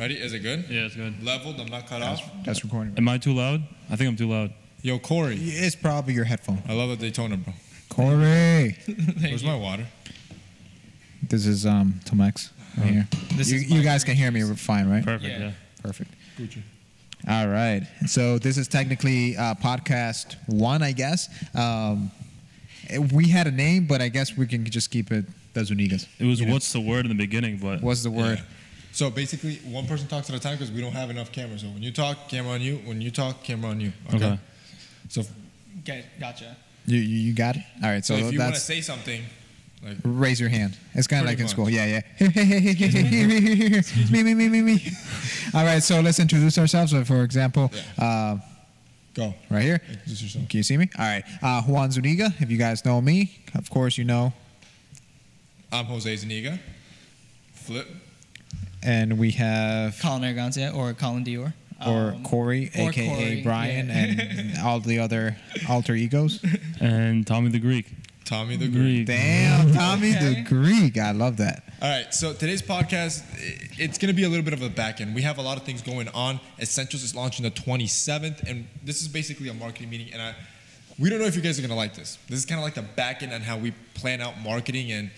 Ready? Is it good? Yeah, it's good. Leveled. I'm not cut off. That's recording. Am I too loud? I think I'm too loud. Yo, Corey. It's probably your headphone. I love the Daytona, bro. Corey. Where's my water? This is Tomex right here. You guys can hear me fine, right? Perfect. Yeah. Perfect. Gucci. All right. So this is technically podcast 1, I guess. We had a name, but I guess we can just keep it the Zunigas. It was what's the word in the beginning, but What's the word? Yeah. So basically, one person talks at a time because we don't have enough cameras. So when you talk, camera on you. When you talk, camera on you. Okay. So Gotcha. You got it? All right. So if you want to that's say something, like raise your hand. It's kind of like Pretty in school. much. Yeah. Me. All right. So let's introduce ourselves. So for example, go right here. introduce yourself. Can you see me? All right. Juan Zuniga. If you guys know me, of course you know. I'm Jose Zuniga. Flip. And we have Colin Argancia or Colin Dior. Corey, or a.k.a. Corey, Brian, yeah. and all the other alter egos. and Tommy the Greek. Tommy the Greek. Damn, Tommy Okay. the Greek. I love that. All right, so today's podcast, it's going to be a little bit of a back end. We have a lot of things going on. Essentials is launching the 27th, and this is basically a marketing meeting, and we don't know if you guys are going to like this. This is kind of like the back end on how we plan out marketing and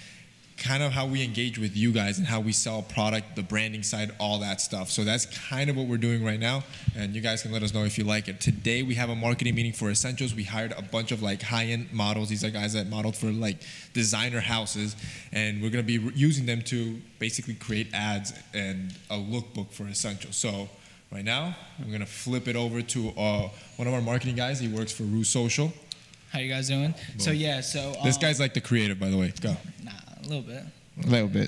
kind of how we engage with you guys and how we sell product, the branding side, all that stuff. So that's kind of what we're doing right now, and you guys can let us know if you like it. Today we have a marketing meeting for Essentials. We hired a bunch of like high-end models. These are guys that modeled for like designer houses, and we're going to be using them to basically create ads and a lookbook for Essentials. So right now we're going to flip it over to one of our marketing guys. He works for Rue Social. How you guys doing? Boom. So This guy's like the creative, by the way. Go. Nah, a little bit. A little bit.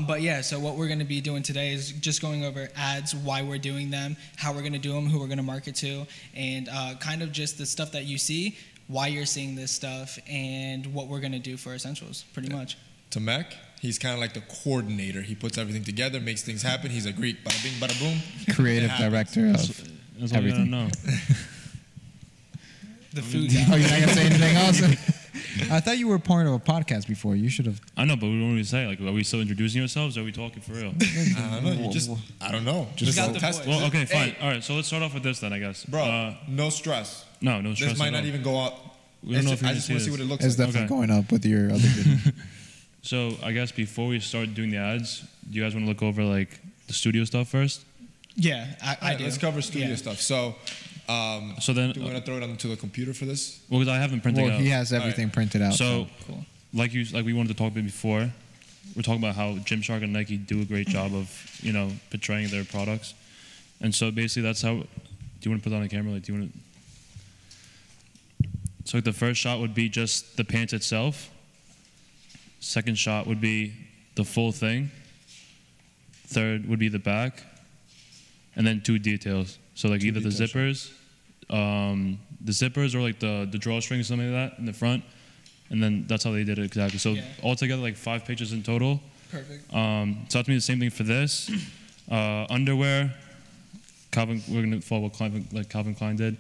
But yeah, so what we're going to be doing today is just going over ads, why we're doing them, how we're going to do them, who we're going to market to, and kind of just the stuff that you see, why you're seeing this stuff, and what we're going to do for Essentials, pretty much. Tamek, he's kind of like the coordinator. He puts everything together, makes things happen. He's a Greek. Bada bing, bada boom. Creative It happens. director of That's all you gotta everything. know. The food Oh, guy. you're not going to say anything else? I thought you were part of a podcast before. You should have. I know, but we don't really say. Like, are we still introducing ourselves? Or are we talking for real? I don't know. I don't know. Just got the test. voice. Well, okay, fine. Hey, All right, so let's start off with this then, I guess. bro, no stress. No stress. This might at not all. even go out. We don't know if I you're just gonna want to see this. what it looks It's like. definitely Okay. going up with your other video. So I guess before we start doing the ads, do you guys want to look over like the studio stuff first? Yeah, I All right, do. let's cover studio Yeah. stuff. So, So then, do we want to throw it onto the computer for this? well, because I have them printed Well, out. he has everything printed out. So, Cool. like we wanted to talk about before, we're talking about how Gymshark and Nike do a great job of portraying their products, and so basically that's how. Do you want to put that on the camera? Like, do you want to? So like the first shot would be just the pants itself. Second shot would be the full thing. Third would be the back, and then 2 details. So like either the details. zippers or like the drawstring or something like that in the front, and then that's how they did it exactly. So Yeah. altogether like 5 pictures in total. Perfect. So that's me the same thing for this. Underwear, we're gonna follow what Calvin Klein did.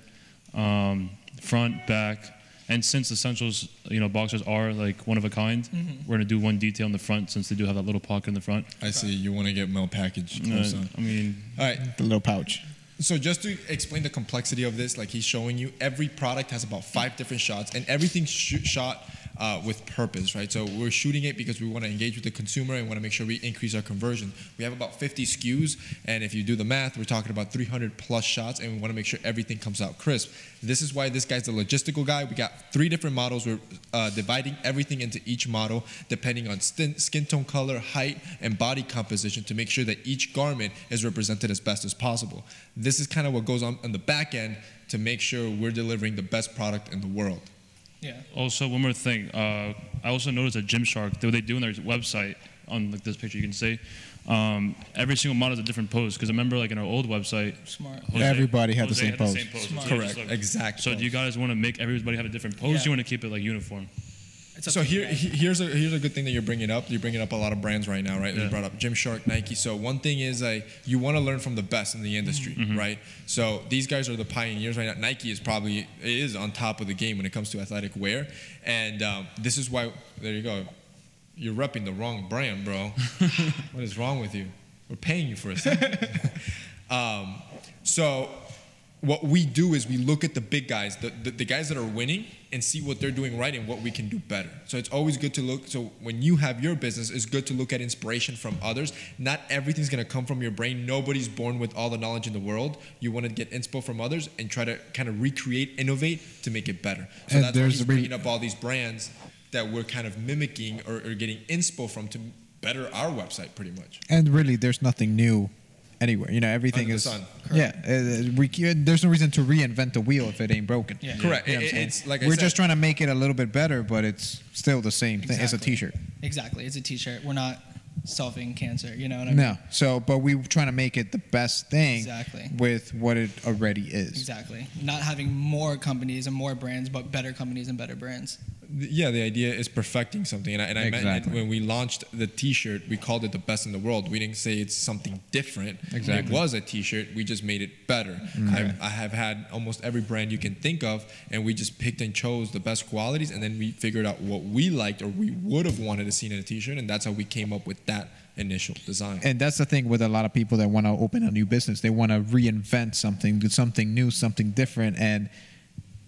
Front, back, and since Essentials, boxers are like one of a kind, we're gonna do one detail in the front since they do have that little pocket in the front. I see you want to get mail package close on. I mean, All right. the little pouch. So just to explain the complexity of this, like he's showing you, every product has about 5 different shots, and everything's shot with purpose, right? So we're shooting it because we want to engage with the consumer and want to make sure we increase our conversion. We have about 50 SKUs, and if you do the math, we're talking about 300 plus shots, and we want to make sure everything comes out crisp. This is why this guy's the logistical guy. We got 3 different models. We're dividing everything into each model depending on skin tone, color, height, and body composition to make sure that each garment is represented as best as possible. This is kind of what goes on the back end to make sure we're delivering the best product in the world. Yeah. also one more thing. I also noticed at Gymshark, what they do on their website, on like this picture you can see, every single model has a different pose. Because I remember like in our old website, Smart. Everybody had the Jose same pose. Smart. Correct. Exact. So do you guys want to make everybody have a different pose? Yeah. You want to keep it like uniform? It's up So to you here's guys. a good thing that you're bringing up. You're bringing up a lot of brands right now, right? Yeah. You brought up Gymshark, Nike. So one thing is you want to learn from the best in the industry, right? So these guys are the pioneers right now. Nike is on top of the game when it comes to athletic wear, and this is why. There you go. You're repping the wrong brand, bro. What is wrong with you? We're paying you for a sample. So what we do is we look at the big guys, the guys that are winning, and see what they're doing right and what we can do better. So it's always good to look. So when you have your business, it's good to look at inspiration from others. Not everything's going to come from your brain. Nobody's born with all the knowledge in the world. You want to get inspo from others and try to kind of recreate, innovate to make it better. So And that's why there's he's a bringing up all these brands that we're kind of mimicking or getting inspo from to better our website pretty much. And really, there's nothing new anywhere. Everything Under the is. sun. There's no reason to reinvent the wheel if it ain't broken. Yeah. Correct. You know what I'm saying? It's like we're just trying to make it a little bit better, but it's still the same thing. It's a Exactly. T-shirt. Exactly. It's a T-shirt. We're not solving cancer. You know what I mean? No. So, but we're trying to make it the best thing Exactly. with what it already is. Exactly. Not having more companies and more brands, but better companies and better brands. Yeah, the idea is perfecting something. And I meant Exactly. when we launched the T-shirt, we called it the best in the world. We didn't say it's something different. Exactly. It was a T-shirt. We just made it better. I have had almost every brand you can think of, and we just picked and chose the best qualities, and then we figured out what we liked or we would have wanted to see in a T-shirt, and that's how we came up with that initial design. And that's the thing with a lot of people that want to open a new business. They want to reinvent something, do something new, something different, and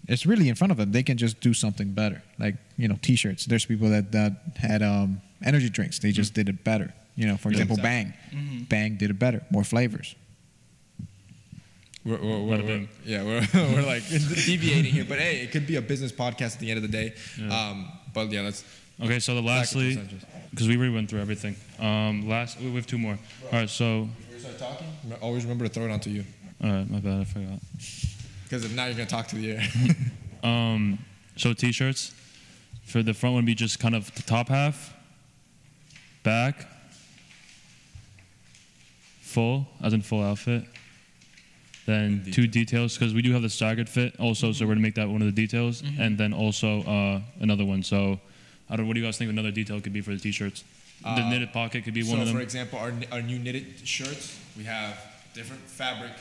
it's really in front of them. They can just do something better, like T-shirts. There's people that had energy drinks. They just did it better. For example, exactly. Bang. Bang did it better, more flavors. We're like deviating here, but hey, it could be a business podcast at the end of the day. Yeah. But yeah, let's. Okay, so lastly, because we already went through everything. We have two more. All right, so. Before you start talking, always remember to throw it onto you. All right, my bad, I forgot. Because if not, you're gonna talk to the air. So T-shirts, for the front would be just kind of the top half, back, full, as in full outfit. Then two details, because we do have the staggered fit also, so we're gonna make that one of the details, and then also another one. So, I don't. What do you guys think another detail could be for the T-shirts? The knitted pocket could be one of them. So, for example, our new knitted shirts, we have different fabric.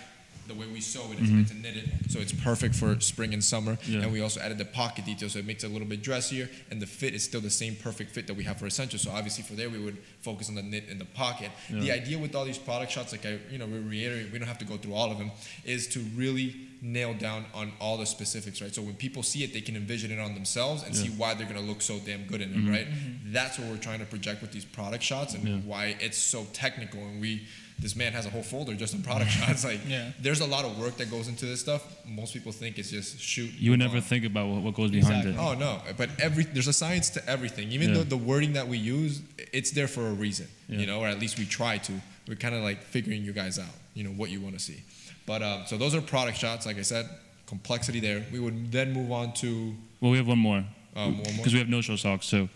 The way we sew it is it's a knitted, so it's perfect for spring and summer. Yeah. And we also added the pocket detail, so it makes it a little bit dressier, and the fit is still the same perfect fit that we have for essentials. So obviously for there we would focus on the knit and the pocket. Yeah. The idea with all these product shots, like we reiterate, we don't have to go through all of them, is to really nail down on all the specifics, right? So when people see it, they can envision it on themselves and see why they're gonna look so damn good in it, right? That's what we're trying to project with these product shots and why it's so technical. And this man has a whole folder just on product shots. Like, there's a lot of work that goes into this stuff. Most people think it's just shoot. You would never think about what goes behind it. Oh no, but there's a science to everything. Even though the wording that we use, it's there for a reason, or at least we try to. We're kind of like figuring you guys out, what you want to see. But so those are product shots. Like I said, complexity there. We would then move on to. Well, we have one more. One more? Because we have no-show socks too,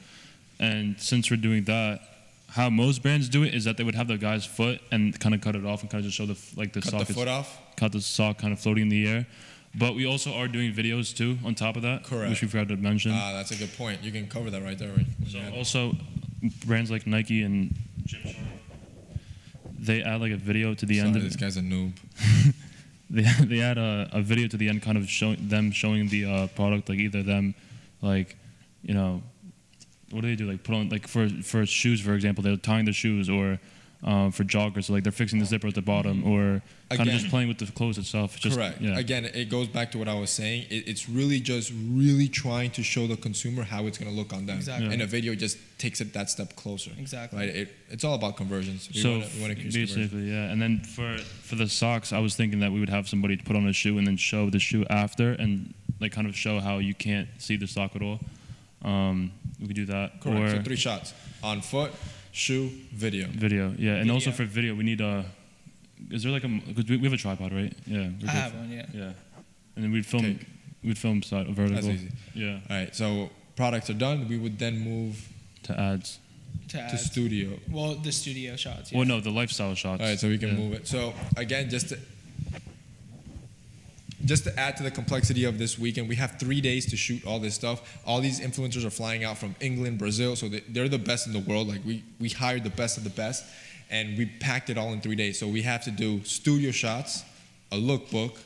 and since we're doing that. How most brands do it is that they would have the guy's foot and kind of cut it off and kind of just show the sock. Cut the foot off? Cut the sock kind of floating in the air. But we also are doing videos too on top of that. Correct. Which we forgot to mention. That's a good point. You can cover that right there. So also, brands like Nike and Gymshark, they add like a video to the end of this guy's a noob. they add a video to the end kind of showing the product, like either them like, what do they do? Like put on, like for shoes, for example, they're tying the shoes, or for joggers, so like they're fixing the zipper at the bottom, or kind of just playing with the clothes itself. Correct. Yeah. Again, it goes back to what I was saying. It's really just really trying to show the consumer how it's going to look on them. Exactly. And a video just takes it that step closer. Exactly. Right. It's all about conversions. We So want to increase basically, conversions. yeah. And then for the socks, I was thinking that we would have somebody put on a shoe and then show the shoe after, and like kind of show how you can't see the sock at all. We could do that. Correct. Or So 3 shots: on foot, shoe, video. Video, yeah. And also for video, we need is there like because we have a tripod, right? Yeah. I have one, yeah. Yeah. And then we'd film side vertical. That's easy. Yeah. All right. So products are done. We would then move To ads. to studio. Well, the studio shots. Yeah. Well, no, the lifestyle shots. All right, so we can move it. So again, just to add to the complexity of this weekend, we have 3 days to shoot all this stuff. All these influencers are flying out from England, Brazil, so they're the best in the world. Like we hired the best of the best, and we packed it all in 3 days. So we have to do studio shots, a lookbook,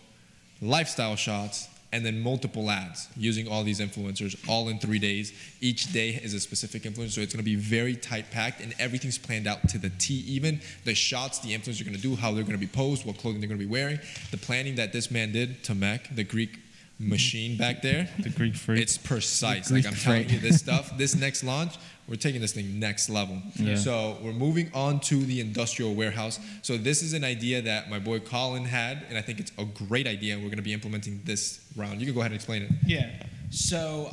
lifestyle shots, and then multiple ads using all these influencers all in 3 days. Each day is a specific influencer, so it's going to be very tight packed, and everything's planned out to the T. Even the shots the influencers are going to do, how they're going to be posed, what clothing they're going to be wearing. The planning that this man did, Tamek, the Greek machine back there, The Greek freak. it's precise. Greek Like I'm telling freak. you, this stuff, this next launch, we're taking this thing next level. Yeah. So we're moving on to the industrial warehouse. So this is an idea that my boy Colin had, and I think it's a great idea. We're going to be implementing this round. You can go ahead and explain it. Yeah. So,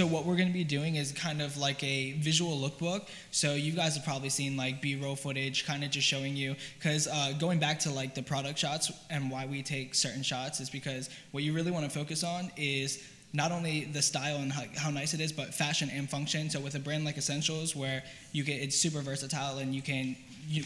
what we're going to be doing is kind of like a visual lookbook. So you guys have probably seen like B-roll footage, kind of just showing you, because going back to like the product shots and why we take certain shots is because what you really want to focus on is not only the style and how nice it is, but fashion and function. So with a brand like ESNTLS, where it's super versatile and you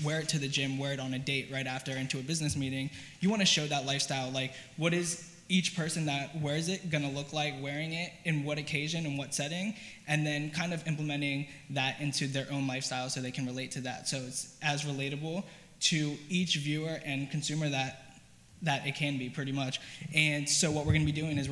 wear it to the gym, wear it on a date right after into a business meeting, you want to show that lifestyle. Like, what is each person that wears it going to look like wearing it, in what occasion and what setting, and then kind of implementing that into their own lifestyle so they can relate to that. So it's as relatable to each viewer and consumer that it can be, pretty much. And so what we're going to be doing is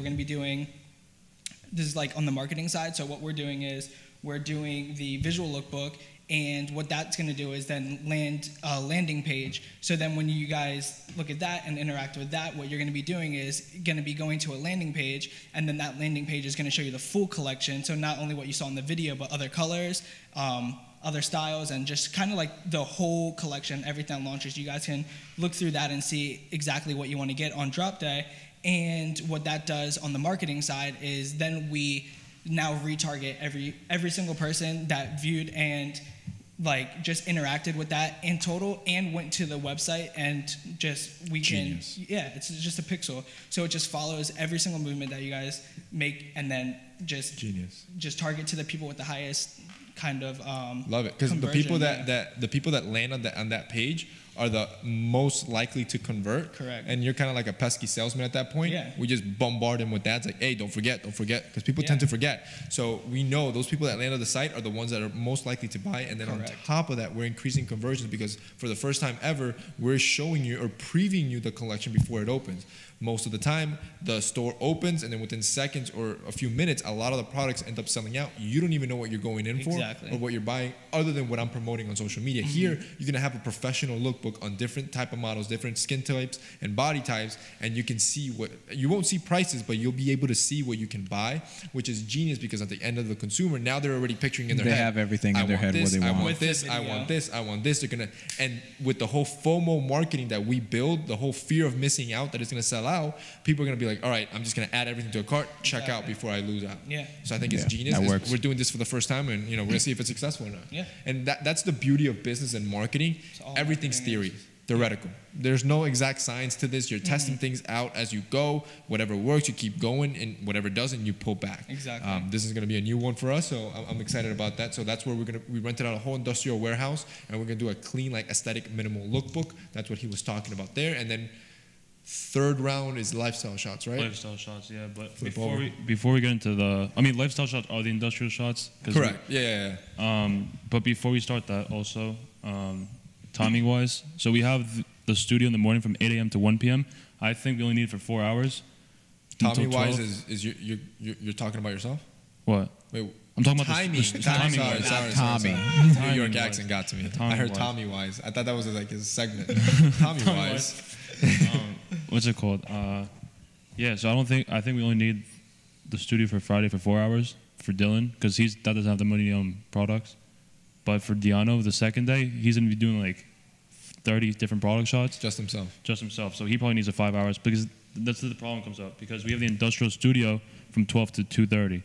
this is like on the marketing side. So what we're doing is we're doing the visual lookbook, and what that's going to do is then land a landing page. So then when you guys look at that and interact with that, what you're going to be doing is going to be going to a landing page, and then that landing page is going to show you the full collection. So not only what you saw in the video, but other colors, other styles, and just kind of like the whole collection, everything that launches. You guys can look through that and see exactly what you want to get on drop day. And what that does on the marketing side is then we now retarget every single person that viewed and like just interacted with that in total and went to the website, and just Genius. it's just a pixel, so it just follows every single movement that you guys make, and then just target to the people with the highest kind of love it, because the conversion, people the people that land on that page are the most likely to convert. Correct. And you're kind of like a pesky salesman at that point. Yeah. We just bombard them with ads like, hey, don't forget, because people tend to forget. So we know those people that land on the site are the ones that are most likely to buy. And then Correct. on top of that, we're increasing conversions, because for the first time ever, we're showing you or previewing you the collection before it opens. Most of the time, the store opens, and then within seconds or a few minutes, a lot of the products end up selling out. You don't even know what you're going in for or what you're buying, other than what I'm promoting on social media. Here, you're going to have a professional lookbook on different type of models, different skin types and body types, and you can see you won't see prices, but you'll be able to see what you can buy, which is genius, because at the end of the consumer, now they're already picturing in their head. They have everything in their head what they want. I want this, I want this. They're going to, and with the whole FOMO marketing that we build, the whole fear of missing out that it's going to sell out, people are going to be like, all right, I'm just going to add everything to a cart, check out before I lose out. Yeah. So I think it's genius. That works. We're doing this for the first time, and we're going to see if it's successful or not. Yeah. And that's the beauty of business and marketing. Everything's marketing theory, theoretical. There's no exact science to this. You're testing things out as you go. Whatever works, you keep going, and whatever doesn't, you pull back. Exactly. This is going to be a new one for us, so I'm excited about that. So that's where we rented out a whole industrial warehouse, and we're going to do a clean, like aesthetic, minimal lookbook. That's what he was talking about there. And then third round is lifestyle shots, right? Lifestyle shots, yeah. But Flip before we get into lifestyle shots are the industrial shots. Correct. Yeah. But before we start that, also timing wise, so we have the studio in the morning from 8 a.m. to 1 p.m. I think we only need it for 4 hours. Tommy wise is you're talking about yourself? What? Wait, I'm talking about timing. Sorry. Tommy. New York accent got to me. I heard Tommy wise. I thought that was like his segment. Tommy wise. What's it called? Yeah. So I think we only need the studio for Friday for 4 hours for Dylan, because that doesn't have the money on products. But for Diano, the second day, he's gonna be doing like 30 different product shots. Just himself. So he probably needs 5 hours, because that's where the problem comes up, because we have the industrial studio from 12 to 2:30,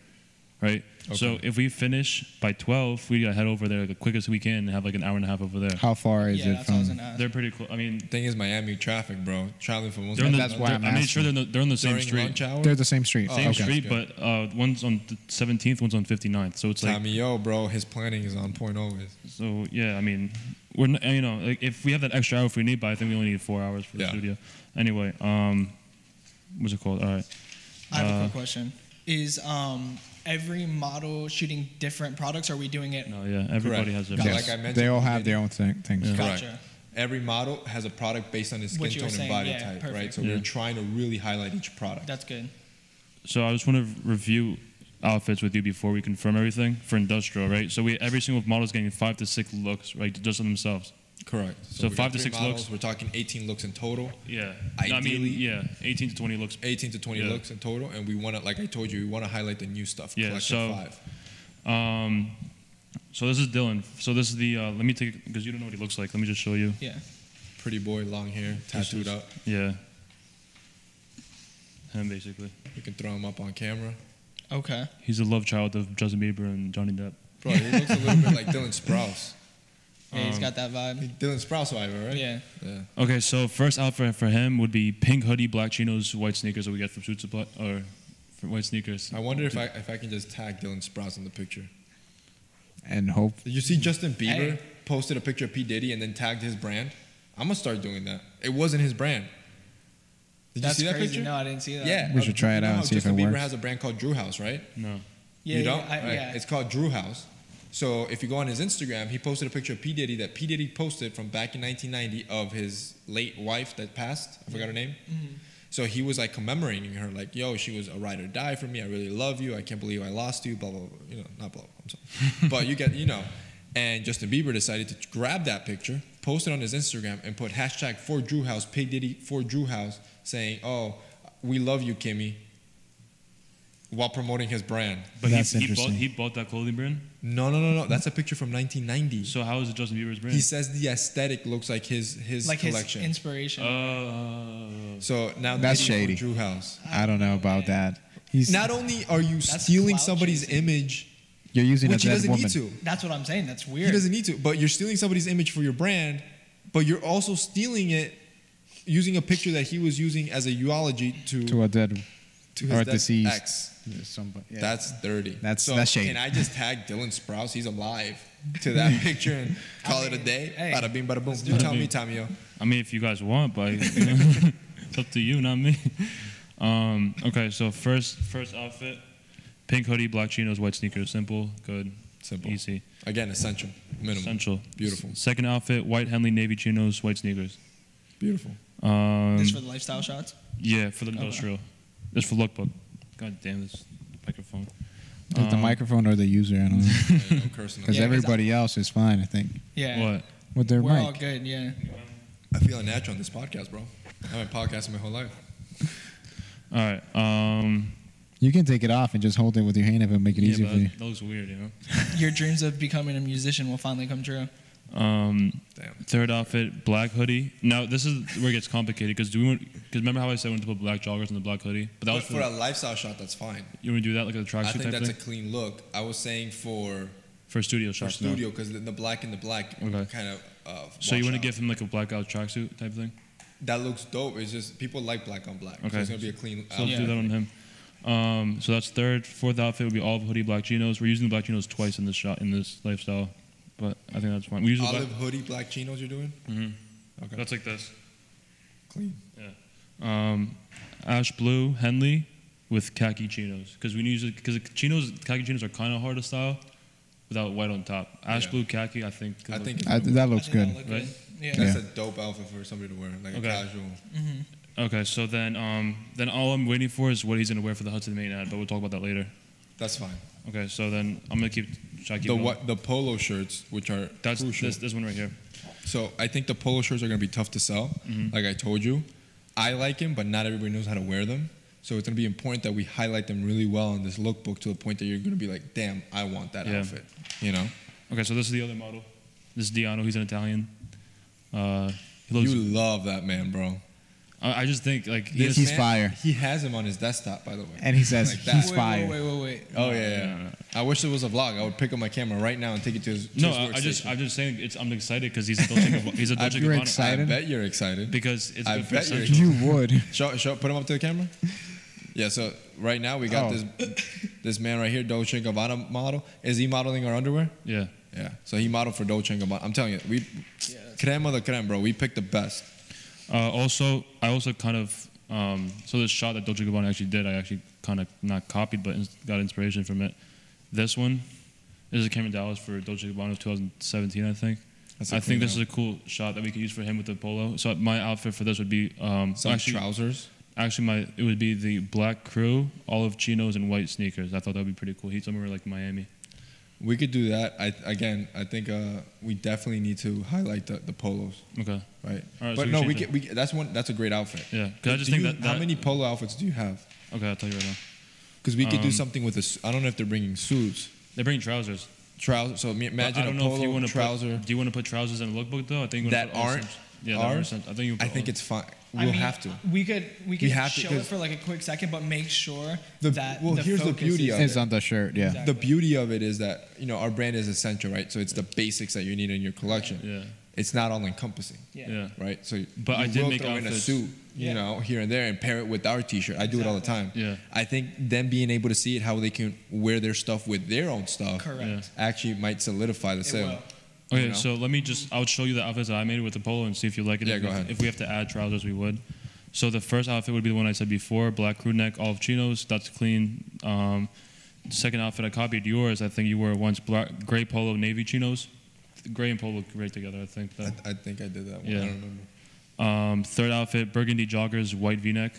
right? Okay. So if we finish by 12, we gotta head over there the quickest we can and have like an hour and a half over there. How far is it that's what I was from? gonna ask. They're pretty close. I mean, Thing is Miami traffic, bro. Traveling from one That's why I'm I made asking. sure they're on the same during street. lunch hour. They're the same street. Same Okay. street, but one's on the 17th, one's on 59th. So it's like, Tommy, bro, his planning is on point always. so yeah, I mean, we're like if we have that extra hour if we need, but I think we only need 4 hours for the studio. Anyway, what's it called? All right. I have a quick question. Is every model shooting different products, or are we doing it? No, yeah, everybody has their. Yes. Yes. Like I mentioned, They all have their own things. Yeah. Correct. Gotcha. Every model has a product based on his skin What you were tone and saying, body yeah, type, perfect. right? So Yeah. we're trying to really highlight each product. That's good. So I just want to review outfits with you before we confirm everything for industrial, right? So every single model is getting 5 to 6 looks, right, just on themselves. Correct. So we 5 got to 3 6 models. looks. We're talking 18 looks in total. Yeah. Ideally, 18 to 20 looks. 18 to 20 Yeah. looks in total, and we want to, like I told you, we want to highlight the new stuff. Yeah, Collection so- 5. So this is Dylan. So this is the. Let me take because you don't know what he looks like. Let me just show you. Yeah. Pretty boy, long hair, tattooed up. Yeah. Him basically. We can throw him up on camera. Okay. He's a love child of Justin Bieber and Johnny Depp. Bro, he looks a little bit like Dylan Sprouse. Yeah, he's got that vibe. Dylan Sprouse vibe, right? Yeah. Yeah. Okay, so first outfit for him would be pink hoodie, black chinos, white sneakers that we get from Suit Supply or from white sneakers. I wonder if I can just tag Dylan Sprouse in the picture. And hope. Did you see Justin Bieber Hey. posted a picture of P. Diddy and then tagged his brand? I'm gonna start doing that. It wasn't his brand. Did That's you see that crazy. picture? No, I didn't see that. Yeah. We should try it you know out how and see if Justin it Bieber works. has a brand called Drew House, right? No. Yeah. You don't? Yeah. Right. It's called Drew House. So if you go on his Instagram, he posted a picture of P. Diddy that P. Diddy posted from back in 1990 of his late wife that passed. I forgot her name. Mm-hmm. So he was like commemorating her, like, yo, she was a ride or die for me. I really love you. I can't believe I lost you. Blah blah blah. You know, not blah. I'm sorry, but you get, you know. And Justin Bieber decided to grab that picture, post it on his Instagram, and put hashtag for Drew House, P. Diddy for Drew House, saying, oh, we love you, Kimmy, while promoting his brand. But That's he interesting. bought that clothing brand. No. That's a picture from 1990. So how is it Justin Bieber's brand? He says the aesthetic looks like his Like collection. his inspiration. So now That's Diddy for shady. Drew House. I don't know about that. He's Not only are you That's stealing clout somebody's chasing. image, you're using which a he dead doesn't woman. need to. That's what I'm saying. That's He weird. doesn't need to. But you're stealing somebody's image for your brand, but you're also stealing it using a picture that he was using as a eulogy to To a dead his or a dead deceased. ex. Somebody. Yeah. That's dirty. That's shady. Can I just tag Dylan Sprouse? He's alive to that picture and call it a day. hey, Bada bing, bada boom. do You it. tell me, Tamio. I mean, if you guys want, but you know, it's up to you, not me. Okay, so first outfit, pink hoodie, black chinos, white sneakers. Simple, good, Simple. easy, Again, essential. Minimum. essential. Beautiful. Second outfit, white Henley navy chinos, white sneakers. Beautiful. This for the lifestyle shots. Yeah, for the industrial. This for lookbook. God damn this microphone. Is the microphone or the user? I don't know. Hey, no cursing. Because Yeah, 'cause everybody else is fine, I think, Yeah. What? with their We're all mic. good. Yeah. I feel unnatural on this podcast, bro. I've been podcasting my whole life. All right. You can take it off and just hold it with your hand if it make it Yeah, easier but for you. that looks weird, you know. Your dreams of becoming a musician will finally come true. Damn. Third outfit, black hoodie. Now this is where it gets complicated because remember how I said we wanted to put black joggers in the black hoodie, but that But was for a lifestyle shot, that's fine. you want to do that like a I tracksuit think type that's thing a clean look. I was saying for for a studio shot. no. studio because the black and the black Okay. kind of. So you want to wash give out. him like a blackout tracksuit type thing? That looks dope. It's just people like black on black. So Okay. it's gonna be a clean. So let's Yeah. do that on him. So that's third. Fourth outfit would be olive hoodie, black chinos. We're using the black chinos twice in this shot in this lifestyle, but I think that's fine. We use the Olive black. hoodie, black chinos. You're doing. Okay. That's like this. Clean. Ash blue Henley with khaki chinos because we use it because khaki chinos are kind of hard to style without white on top. Ash Yeah. blue khaki, I think. I think it's That looks I think good. that'll look Right? Yeah. that's Yeah. a dope outfit for somebody to wear, like Okay. a casual. Okay, so then all I'm waiting for is what he's gonna wear for the Hudson and Maine ad, but we'll talk about that later. That's fine. Okay, so then I'm gonna try to keep going. The polo shirts, which are That's crucial. this one right here. So I think the polo shirts are gonna be tough to sell. Like I told you, I like them, but not everybody knows how to wear them. So it's gonna be important that we highlight them really well in this lookbook to the point that you're gonna be like, damn, I want that Yeah. outfit. You know? Okay, so this is the other model. This is Diano. He's an Italian. He looks. You love that man, bro. I just think like This He's man, fire. He has him on his desktop, by the way. And he says Like that. he's Wait, fire. wait. Oh yeah. I wish it was a vlog. I would pick up my camera right now and take it to his. No, his workstation. I'm just saying I'm excited because he's a Dolce Gabbana. He's a Dolce You're Gabbana. excited? I bet you're excited. Because it's I good for bet you're essential. You would. Show, put him up to the camera. Yeah. So right now we got Oh. this man right here, Dolce & Gabbana model. Is he modeling our underwear? Yeah. Yeah. So he modeled for Dolce & Gabbana. I'm telling you, creme of the creme, bro. We picked the best. I also kind of so this shot that Dolce Gabbana actually did, I actually kind of not copied, but got inspiration from it. This one is a Cameron Dallas for Dolce Gabbana of 2017, I think. That's a I think clean this is a cool shot that we could use for him with the polo. So my outfit for this would be Some actually trousers. Actually, it would be the black crew, olive chinos, and white sneakers. I thought that would be pretty cool. He's somewhere like Miami. We could do that. I think we definitely need to highlight the polos. Okay. Right. All right, But so no, change we that's a great outfit. Yeah. Because I just think that. How many polo outfits do you have? Okay, I'll tell you right now. Because we could do something with I don't know if they're bringing suits. They bring trousers. Trousers. So imagine I don't a know polo if you want to trouser. do you want to put trousers in a lookbook though? I think you That put all aren't sense. Yeah, that aren't ours? sense. I think you. Put I think all- it's fine. I We'll mean, have to. We could have to, show 'cause- it for like a quick second, but make sure Here's the focus beauty is- of It's it. on the shirt. Yeah. Exactly. The beauty of it is that our brand is essential, right? So it's the basics that you need in your collection. Yeah. It's not all encompassing. Yeah. Right. So But you I did will make throw in a outfits. suit, Yeah. here and there, and pair it with our T-shirt. I do it all the time. Yeah. I think them being able to see it, how they can wear their stuff with their own stuff, Correct. actually might solidify the It sale. will. Okay, You know? so I'll show you the outfits that I made with the polo and see if you like it. Yeah, go ahead. If we have to add trousers, we would. So the first outfit would be the one I said before, black crew neck, olive chinos. That's clean. Second outfit, I copied yours. I think you wore once gray polo, navy chinos. Gray and polo look great together, I think. Though. I think I did that one. Yeah. I don't remember. Third outfit, burgundy joggers, white V-neck.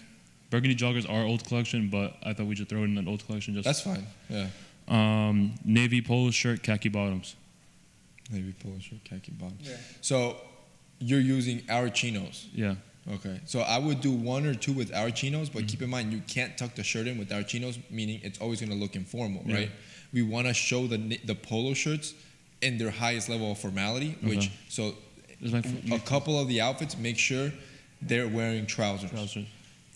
Burgundy joggers are old collection, but I thought we should throw it in an old collection. That's fine. Yeah. Navy polo shirt, khaki bottoms. Navy polo shirt, khaki bottom. Yeah. So you're using our chinos. Yeah. Okay. So I would do one or two with our chinos, but keep in mind you can't tuck the shirt in with our chinos, meaning it's always going to look informal, Yeah. right? We want to show the polo shirts in their highest level of formality, which so This is my a couple of the outfits make sure they're wearing trousers.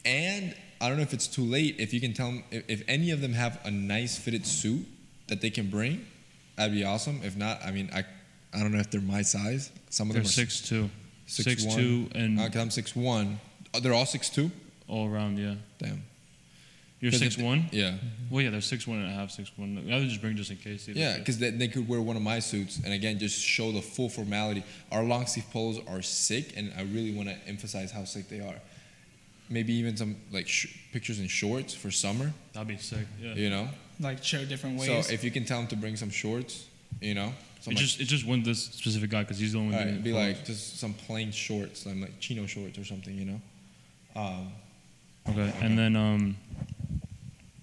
And I don't know if it's too late if you can tell them if any of them have a nice fitted suit that they can bring, that'd be awesome. If not, I mean I don't know if they're my size. Some of They're them are 6'2". 6'1". 6'2" and Because I'm 6'1". They're all 6'2"? all around, yeah. Damn. You're 'Cause if 6'1"? Yeah. Well, yeah, they're 6'1" and a half, 6'1". I would just bring just in case. Yeah, because they could wear one of my suits and again just show the full formality. Our long sleeve polos are sick, and I really want to emphasize how sick they are. Maybe even some like pictures in shorts for summer. That'd be sick. Yeah. Like show different ways. So if you can tell them to bring some shorts, It's just one this specific guy because he's the only one. it'd be like just some plain shorts, like chino shorts or something, Okay, and then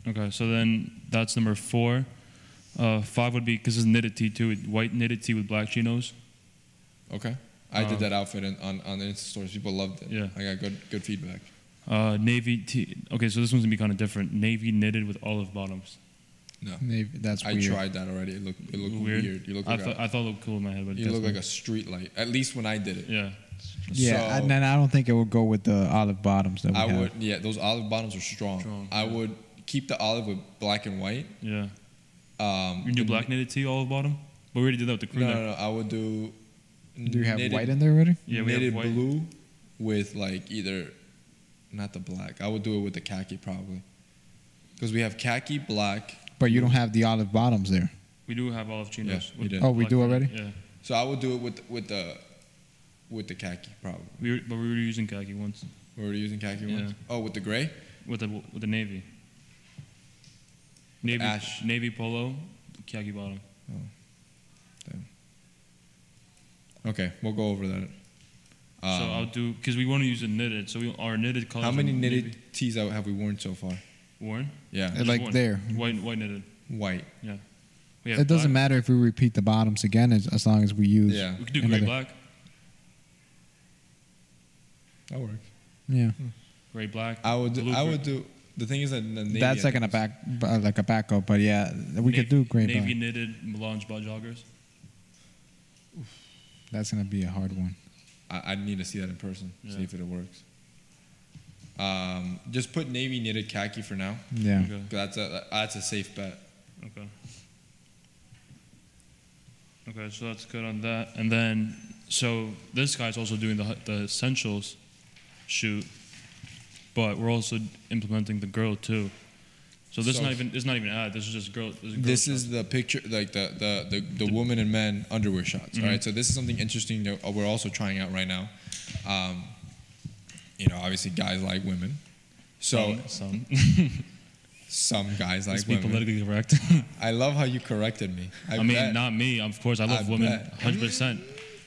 okay, so then that's number 4. 5 would be because it's knitted tee too, white knitted tee with black chinos. Okay. I did that outfit on the Insta stories. People loved it. Yeah. I got good feedback. Navy tee. Okay, so this one's gonna be kind of different. Navy knitted with olive bottoms. No. Maybe that's I weird. tried that already. It looked weird. You look like I thought it looked cool in my head, but you look like a street light. At least when I did it. yeah. Yeah, So- and then I don't think it would go with the olive bottoms that we I have. would, yeah, those olive bottoms are strong. I would keep the olive with black and white. Yeah. You do the- black knitted tee olive bottom? But we already did that with the crew neck. No. I would do. Do you have knitted- white in there already? Yeah, we knitted have white. blue with like either, not the black. I would do it with the khaki probably, because we have khaki, black. But you don't have the olive bottoms there. We do have olive chinos. Yeah, we with did. Oh, we black do knitted. already? Yeah. So I would do it with the khaki probably. But we were using khaki once We were using khaki ones. Yeah. Oh, with the gray. with the navy. Ash. Navy polo, khaki bottom. Okay, we'll go over that. So I'll do because we want to use a knitted. So our knitted colors. How many are knitted navy. tees have we worn so far? Worn? Yeah, Just Like one. there. White knitted. white. Yeah. We have It doesn't black. matter if we repeat the bottoms again as long as we use. Yeah, We could do gray another- black. that works. Yeah. Gray black. I would. blue, I gray- would do. The thing is that the navy, That's I like think, like a backup, but yeah, we could do gray Navy black. knitted melange ball joggers. That's gonna be a hard one. I need to see that in person. See Yeah. if it works. Just put navy knitted khaki for now. Yeah. Okay. That's a safe bet. Okay. Okay, so that's good on that. And then, so this guy's also doing the essentials shoot, but we're also implementing the girl too. So this So- is not even an ad. This is just girl. This is the picture, like the woman and men underwear shots. All right, so this is something interesting that we're also trying out right now. Obviously guys like women, so some some guys like let's be women. politically correct. I love how you corrected me. I mean, bet. not me. Of course, I love I women, bet. 100%.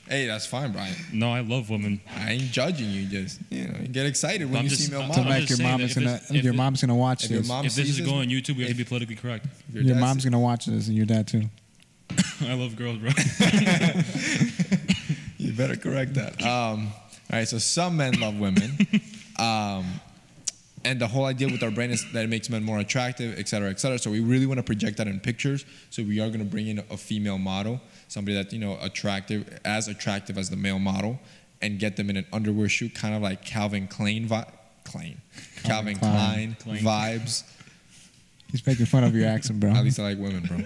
Hey, that's fine, Brian. No, I love women. I ain't judging you. Just you get excited when I'm you just- see male I'm models. just Like your saying mom that is if gonna, it's- if your it- mom's gonna watch if your this. mom If this sees is going on YouTube, we have to be politically correct. Your mom's gonna watch this, and your dad too. I love girls, bro. You better correct that. All right, so some men love women. And the whole idea with our brain is that it makes men more attractive, et cetera, et cetera. So we really want to project that in pictures. So we are going to bring in a female model, somebody that, attractive, as attractive as the male model, and get them in an underwear shoot, kind of like Calvin Klein vibes. He's making fun of your accent, bro. At least I like women, bro.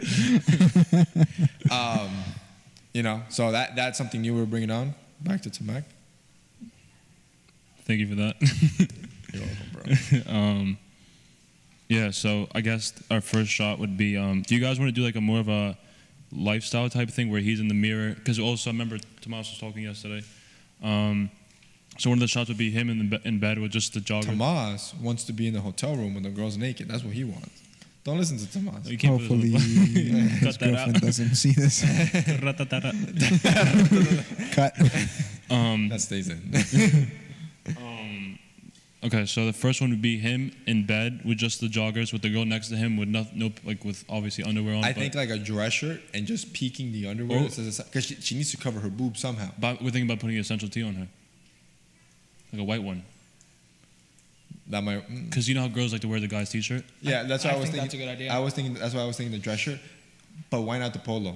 So that's something new we're bringing on. Back to Tamak. Thank you for that. You're welcome, bro. Yeah, so I guess our first shot would be, do you guys want to do like a more of a lifestyle type thing where he's in the mirror? Because also I remember Tomas was talking yesterday. So one of the shots would be him in bed with just the jogger. Tomas wants to be in the hotel room when the girl's naked. That's what he wants. Don't listen to Tomas. You can't put Hopefully, this his Cut that out. girlfriend doesn't see this. Cut. That stays in. Okay, so the first one would be him in bed with just the joggers, with the girl next to him with with obviously underwear on. I think like a dress shirt and just peeking the underwear. Oh. Because she needs to cover her boob somehow. But we're thinking about putting Essential T on her, like a white one. That might. Because you know how girls like to wear the guy's t-shirt. Yeah, that's what I was thinking. That's a good idea. That's why I was thinking the dress shirt. But why not the polo?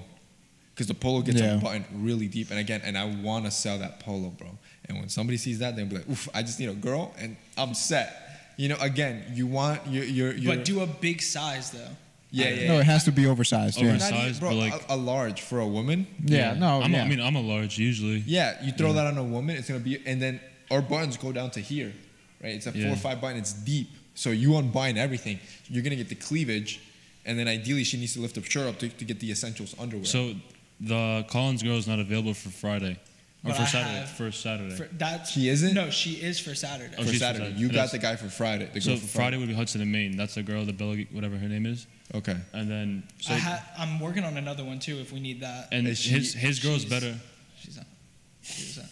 Because the polo gets unbuttoned really deep, and I want to sell that polo, bro. And when somebody sees that, they'll be like, "Oof, I just need a girl, and I'm set." Again, you want your. But do a big size though. Yeah. No, it has to be oversized. Over- Yeah. Not even, Size, bro, but like- a large for a woman. Yeah. No. I'm yeah. a large usually. Yeah, you throw that on a woman, it's gonna be, and then our buttons go down to here, right? It's a 4 or 5 button, it's deep, so you unbind everything. You're gonna get the cleavage, and then ideally she needs to lift her shirt up to get the essentials underwear. So the Collins girl is not available for Friday. Or But for I Saturday. have- For Saturday. She isn't? No, she is for Saturday. Oh, for she's for Saturday, Saturday. you got That's- the guy for Friday. The So girl for Friday would be Hudson and Maine. That's the girl, the Bella, whatever her name is. Okay. And then so I'm working on another one too if we need that. and Is his girl's she's- better. She's not. She's not.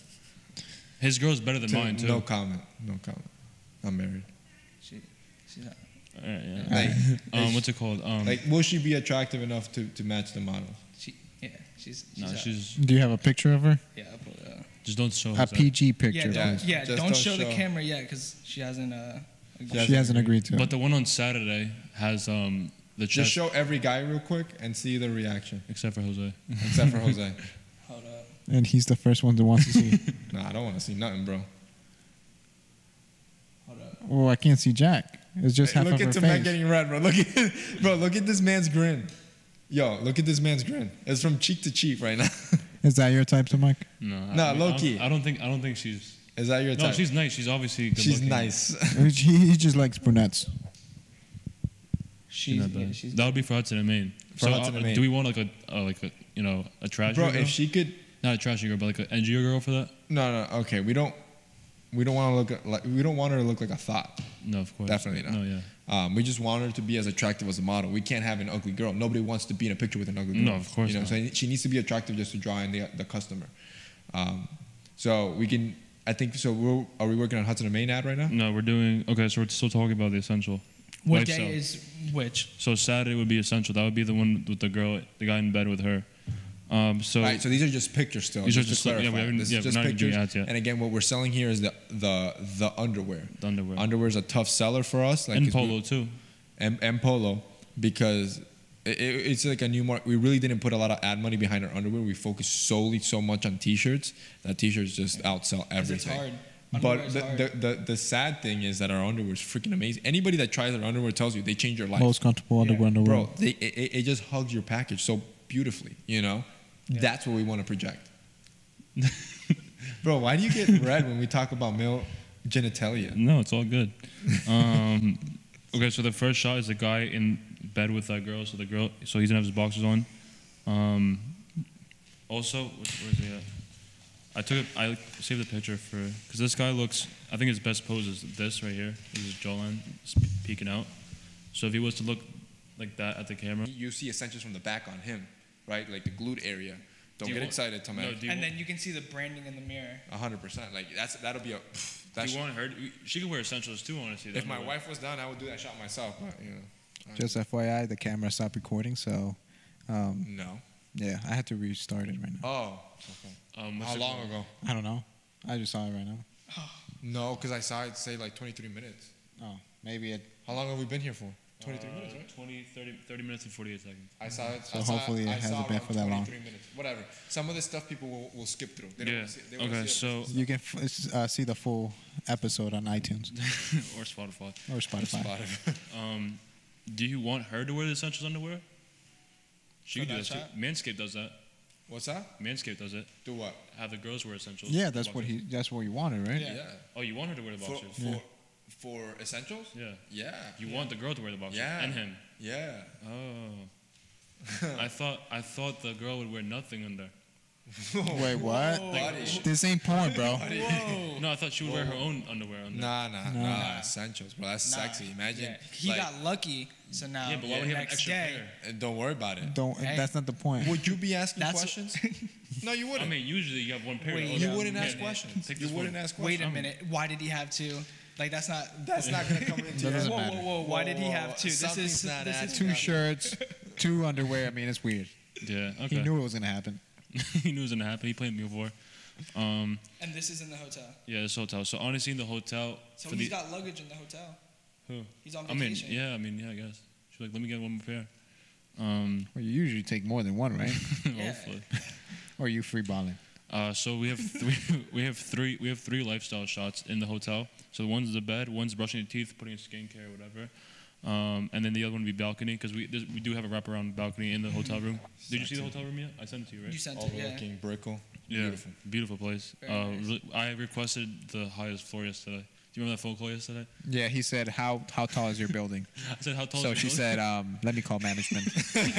His girl's better than mine too. No comment. I'm married. She's not. All right, yeah. Like, What's it called? will she be attractive enough to match the model? She's no, out. she's Do you have a picture of her? Yeah, I'll pull it up. just don't show A her. PG picture, Yeah, please. Just don't don't show the show. camera yet because she hasn't. She hasn't agreed to. But the one on Saturday has the Just chest, show every guy real quick and see the reaction, except for Jose. except for Jose. Hold up. And he's the first one that wants to see. Nah, I don't want to see nothing, bro. Hold up. Oh, I can't see Jack. It's just half Look of her at the man face. getting red, bro. Look at this man's grin. Yo, look at this man's grin. It's from cheek to cheek right now. Is that your type to Mike? No, Nah, low key. I don't think she's. Is that your No, type? she's nice. She's obviously good She's looking. nice. He just likes brunettes. She's not bad. That would be for Hudson and Maine. For Hudson and Maine. Do we want like a trashy Bro, girl? if she could, Not a trashy girl, but like an edgier girl for that? no, okay, we don't want her to look like a thought. No, of course. Definitely not. No, yeah. We just want her to be as attractive as a model. We can't have an ugly girl. Nobody wants to be in a picture with an ugly girl. No, of course not. So she needs to be attractive just to draw in the customer. So we can. I think so. Are we working on Hudson and Maine ad right now? No, we're doing. Okay, so we're still talking about the essential. What lifestyle. day is which? So Saturday would be essential. That would be the one with the girl, the guy in bed with her. So Right, so these are just pictures still. These are to just- yeah, we clarify. haven't- This yeah, is we're just not even doing pictures. ads yet. And again, what we're selling here is the underwear. the underwear. Underwear is a tough seller for us. Like and 'cause we- polo too. and polo, because it's like a new market. We really didn't put a lot of ad money behind our underwear. We focused solely so much on t-shirts that t-shirts just outsell 'Cause it's everything. hard. But Underwear's hard. the sad thing is that our underwear is freaking amazing. Anybody that tries our underwear tells you they change your life. Most comfortable underwear in the world. Bro, it just hugs your package so beautifully, Yeah. That's what we want to project. Bro, why do you get red when we talk about male genitalia? No, it's all good. Okay, so the first shot is a guy in bed with that girl. So he's gonna have his boxers on. Also, where's he at? I saved the picture because this guy looks. I think his best pose is this right here. This is his jawline peeking out. So if he was to look like that at the camera, You see essentials from the back on him, right? Like the glute area. Don't Do you get want- excited, Tomek. No, do you And want- then you can see the branding in the mirror. 100%. Like that'll be a. Do you want her? She could wear essentials too, honestly. If my wife was down, I would do that shot myself. But Just FYI, the camera stopped recording, so no. yeah, I had to restart it right now. Oh. Okay. what's How it long called? ago? I don't know. I just saw it right now. No, because I saw it say like 23 minutes. Oh, maybe it. How long have we been here for? 23 minutes, right? 30 minutes and 48 seconds. I saw it. So hopefully it hasn't been for that long. 23 minutes. Whatever. Some of the stuff people will skip through. They don't Yeah. wanna see, they wanna Okay, see it. so You can see the full episode on iTunes or Spotify. or Spotify. Spotify. Do you want her to wear the essentials underwear? She For can do that that shot? too. Manscaped does that. What's that? Manscaped does it. Do what? Have the girls wear essentials. Yeah, that's what you wanted, right? Yeah. Oh, you want her to wear the For, boxers? for, for essentials? Yeah. Yeah. You want the girl to wear the boxers Yeah. and him. Yeah. Oh. I thought the girl would wear nothing under. Wait, what? Buddy. This ain't porn, bro. Whoa. No, I thought she would wear her own underwear under. Nah. Essentials, bro. That's sexy. Imagine. Yeah. He like- got lucky, so now Yeah, but why would the he have an next extra day. pair? And don't worry about it. Don't. Hey. That's not the point. Would you be asking That's- questions? No, you wouldn't. I mean, usually you have one pair. Wait, Oh, you yeah. wouldn't ask Yeah, questions. take You this wouldn't one. ask questions. Wait a minute. Why did he have to? Like that's not. That's not gonna come into That your doesn't head. matter. Whoa. Why did he have to? This Something's is not this adding is Two up. shirts, two underwear. I mean, it's weird. Yeah. Okay. He knew it was gonna happen. He knew it was gonna happen. He played me before. And this is in the hotel. Yeah, this hotel. So honestly, in the hotel. So for he's the, got luggage in the hotel. Who? He's on I mean, vacation. yeah. I guess. She's like, let me get one more pair. Well, you usually take more than one, right? Yeah. Hopefully. Or you free balling? So we have three lifestyle shots in the hotel. So one's the bed, one's brushing your teeth, putting in skincare, whatever. And then the other one would be balcony because we do have a wraparound balcony in the hotel room. Did you see the hotel room yet? I sent it to you, right? You sent it, yeah. Overlooking Brickell. Yeah, Beautiful. beautiful place. Very nice. I requested the highest floor yesterday. Do you remember that phone call yesterday? Yeah, he said, "How tall is your building?" I said, how tall So is she your said, "Let me call management." building?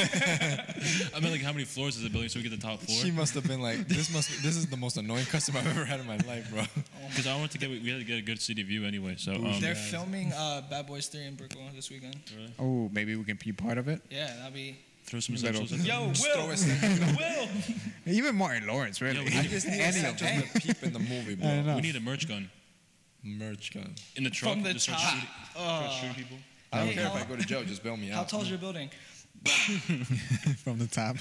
I meant like how many floors is the building so we get the top floor? She must have been like, this is the most annoying customer I've ever had in my life, bro. Because I wanted to we had to get a good city view anyway. So They're filming Bad Boys 3 in Brickell this weekend. really? Oh, maybe we can be part of it. Yeah, that'll be. Throw some Little- essentials in there. Yo, Just throw Will. it. Even Martin Lawrence, really. Yeah, we I just need Any of essentials them. to peep in the movie, I bro. don't know. We need a merch gun Merch gun. in the truck. From the to start top. shooting- start shooting people. I don't Hey, care if how- I go to jail. Just bail me How out. tall is your building? From the top.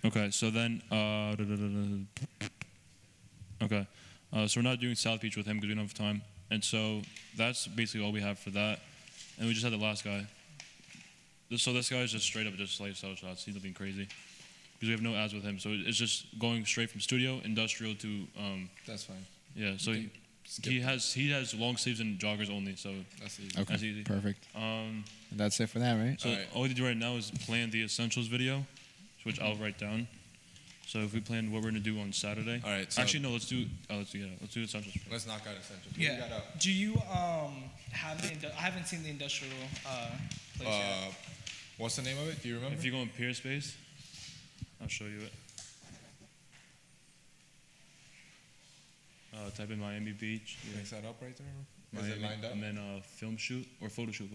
Okay, so then, okay, so we're not doing South Beach with him because we don't have time, and so that's basically all we have for that, and we just had the last guy. So this guy is just straight up just lifestyle shots. He's nothing crazy because we have no ads with him. So it's just going straight from studio, industrial to, That's fine. yeah. So Okay, skip he has long sleeves and joggers only. So That's easy. Okay, That's easy. perfect. um, And that's it for that, right? so Alright. all we need to do right now is plan the essentials video, which I'll write down. So if we plan what we're gonna do on Saturday. All right, so- Actually, no. Let's do essentials. Let's knock out essentials. What we got Yeah. up? Do you have the? I haven't seen the industrial place yet. What's the name of it? Do you remember? If you go in Peer Space, I'll show you it. Type in Miami Beach. Yeah. Mix that up right there. Is Miami, it lined up? And then film shoot or photo shoot.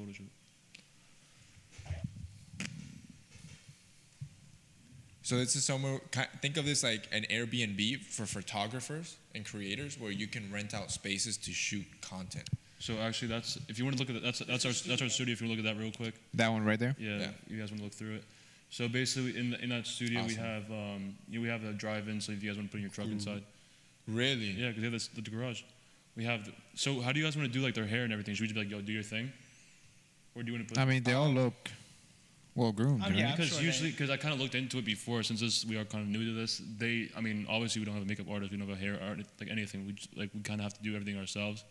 So this is somewhere. Think of this like an Airbnb for photographers and creators, where you can rent out spaces to shoot content. So actually, that's if you want to look at that, that's our studio. If you look at that real quick. That one right there. Yeah, Yeah. you guys want to look through it. So basically, in that studio, we Awesome. have we have a drive-in. So if you guys want to put in your truck inside, Really? yeah, because they have the garage. We have. So how do you guys want to do like their hair and everything? Should we just be like, yo, do your thing, or do you want to put? I mean, they all look well groomed. Yeah, I'm because sure usually, because I kind of looked into it before, since we are kind of new to this. I mean, obviously we don't have a makeup artist, we don't have a hair artist, like anything. We kind of have to do everything ourselves.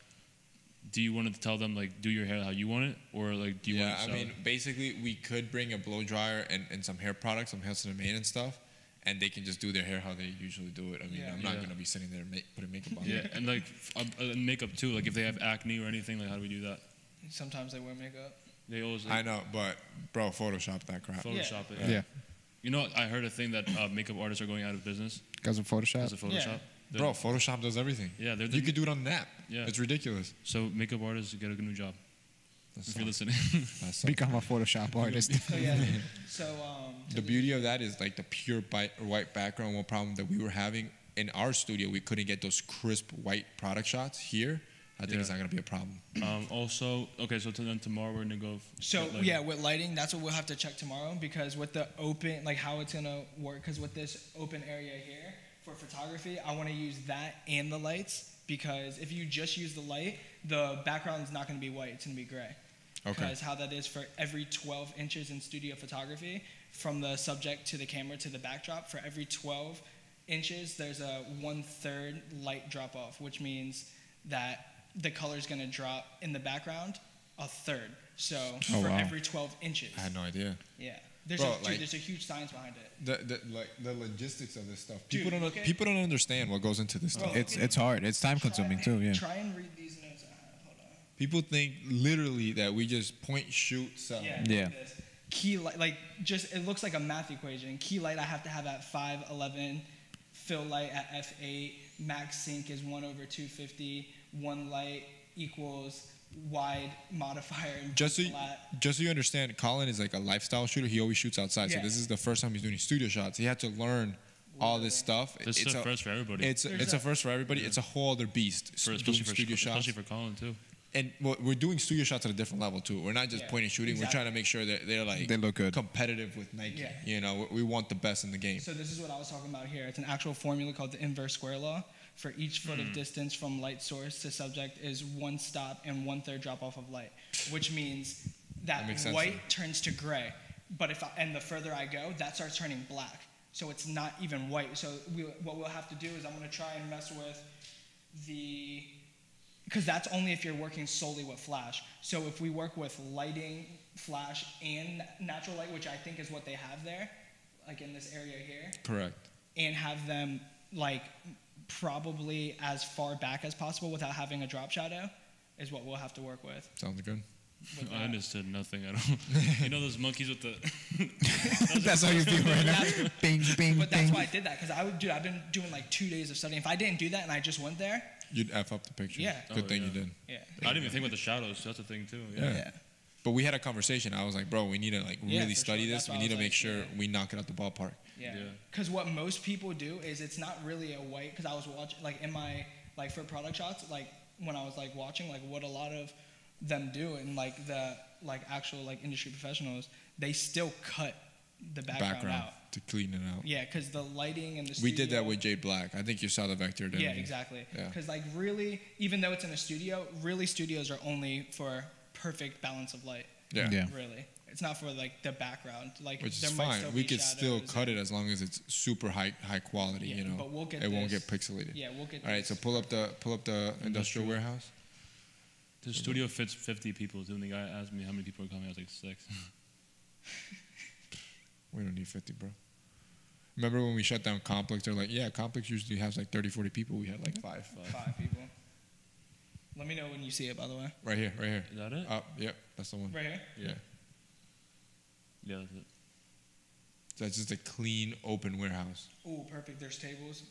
Do you want to tell them like do your hair how you want it, or like do you want Yeah, to I mean, basically, we could bring a blow dryer and some hair products, some Hudson and Maine and stuff, and they can just do their hair how they usually do it. I mean, Yeah. I'm not Yeah. gonna be sitting there putting makeup on. yeah, and like makeup too. Like if they have acne or anything, like how do we do that? Sometimes they wear makeup. They always I like, know, but bro, Photoshop that crap. Photoshop it. Yeah, You know, I heard a thing that makeup artists are going out of business because of Photoshop. because of Photoshop. They're- Bro, Photoshop does everything. Yeah, they're You could do it on an app. Yeah. It's ridiculous. So makeup artists get a new job. if you're listening. Become a Photoshop artist. So yeah. So The beauty of that is like the pure white background. One problem that we were having in our studio, we couldn't get those crisp white product shots. Here, I think it's not gonna be a problem. Also, okay, so then tomorrow we're gonna go. With lighting, that's what we'll have to check tomorrow, because with the open, like how it's gonna work, because with this open area here for photography, I want to use that and the lights, because if you just use the light, the background's not gonna be white, it's gonna be gray. Okay. Because how that is for every 12 inches in studio photography, from the subject to the camera to the backdrop, for every 12 inches, there's a 1/3 light drop off, which means that the color is going to drop in the background a third. So for every 12 inches. I had no idea. Yeah. There's a huge science behind it. The logistics of this stuff. Dude, People don't understand what goes into this stuff. It's hard. It's time consuming too. Yeah. Try and read these notes I have. Hold on. People think literally that we just point, shoot, sell. Yeah. Key light, like just it looks like a math equation. Key light I have to have at 511. Fill light at f8, max sync is 1/250, one light equals wide modifier and Just so you understand, Colin is like a lifestyle shooter. He always shoots outside. So this is the first time he's doing studio shots. He had to learn all this stuff. It's a first for everybody. It's a first for everybody. It's a whole other beast. Especially for studio shots. Especially for Colin too. And we're doing studio shots at a different level too. We're not just point and shooting. We're trying to make sure that they look good, competitive with Nike. Yeah. You know, we want the best in the game. So this is what I was talking about here. It's an actual formula called the inverse square law. For each foot of distance from light source to subject is 1 stop and 1/3 drop off of light, which means that white turns to gray. But and the further I go, that starts turning black. So it's not even white. So what we'll have to do is I'm going to try and mess with because that's only if you're working solely with flash. So if we work with lighting, flash, and natural light, which I think is what they have there, like in this area here. Correct. And have them like probably as far back as possible without having a drop shadow is what we'll have to work with. Sounds good. I understood nothing at all. You know those monkeys with the... That's how you feel right now. Bing, bing, But that's why I did that, because I've been doing like 2 days of studying. If I didn't do that and I just went there... You'd F up the picture. Yeah. Good thing you did. Yeah. I didn't even think about the shadows. That's a thing too. Yeah. But we had a conversation. I was like, bro, we need to like really study this. We need to make sure we knock it out the ballpark. Yeah. Because what most people do is it's not really a white, because I was watching, like in my, like for product shots, like when I was like watching, like what a lot of them do and like the like actual like industry professionals, they still cut the background out to clean it out. Yeah, because the lighting and the studio, we did that with Jade Black. I think you saw the vector. Yeah, exactly. Because like really, even though it's in a studio, really studios are only for perfect balance of light. Yeah. Really, it's not for like the background. Like which is fine. We could still cut it as long as it's super high quality. You know, but we'll get it won't get pixelated. Yeah, we'll get. All right, so pull up the industrial warehouse. The studio fits 50 people. Then the guy asked me how many people are coming. I was like 6. We don't need 50, bro. Remember when we shut down Complex? They're like, yeah, Complex usually has like 30, 40 people. We had like 5. 5 people. Let me know when you see it, by the way. Right here. Is that it? Yep, that's the one. Right here? Yeah. Yeah, that's it. So that's just a clean, open warehouse. Oh, perfect. There's tables.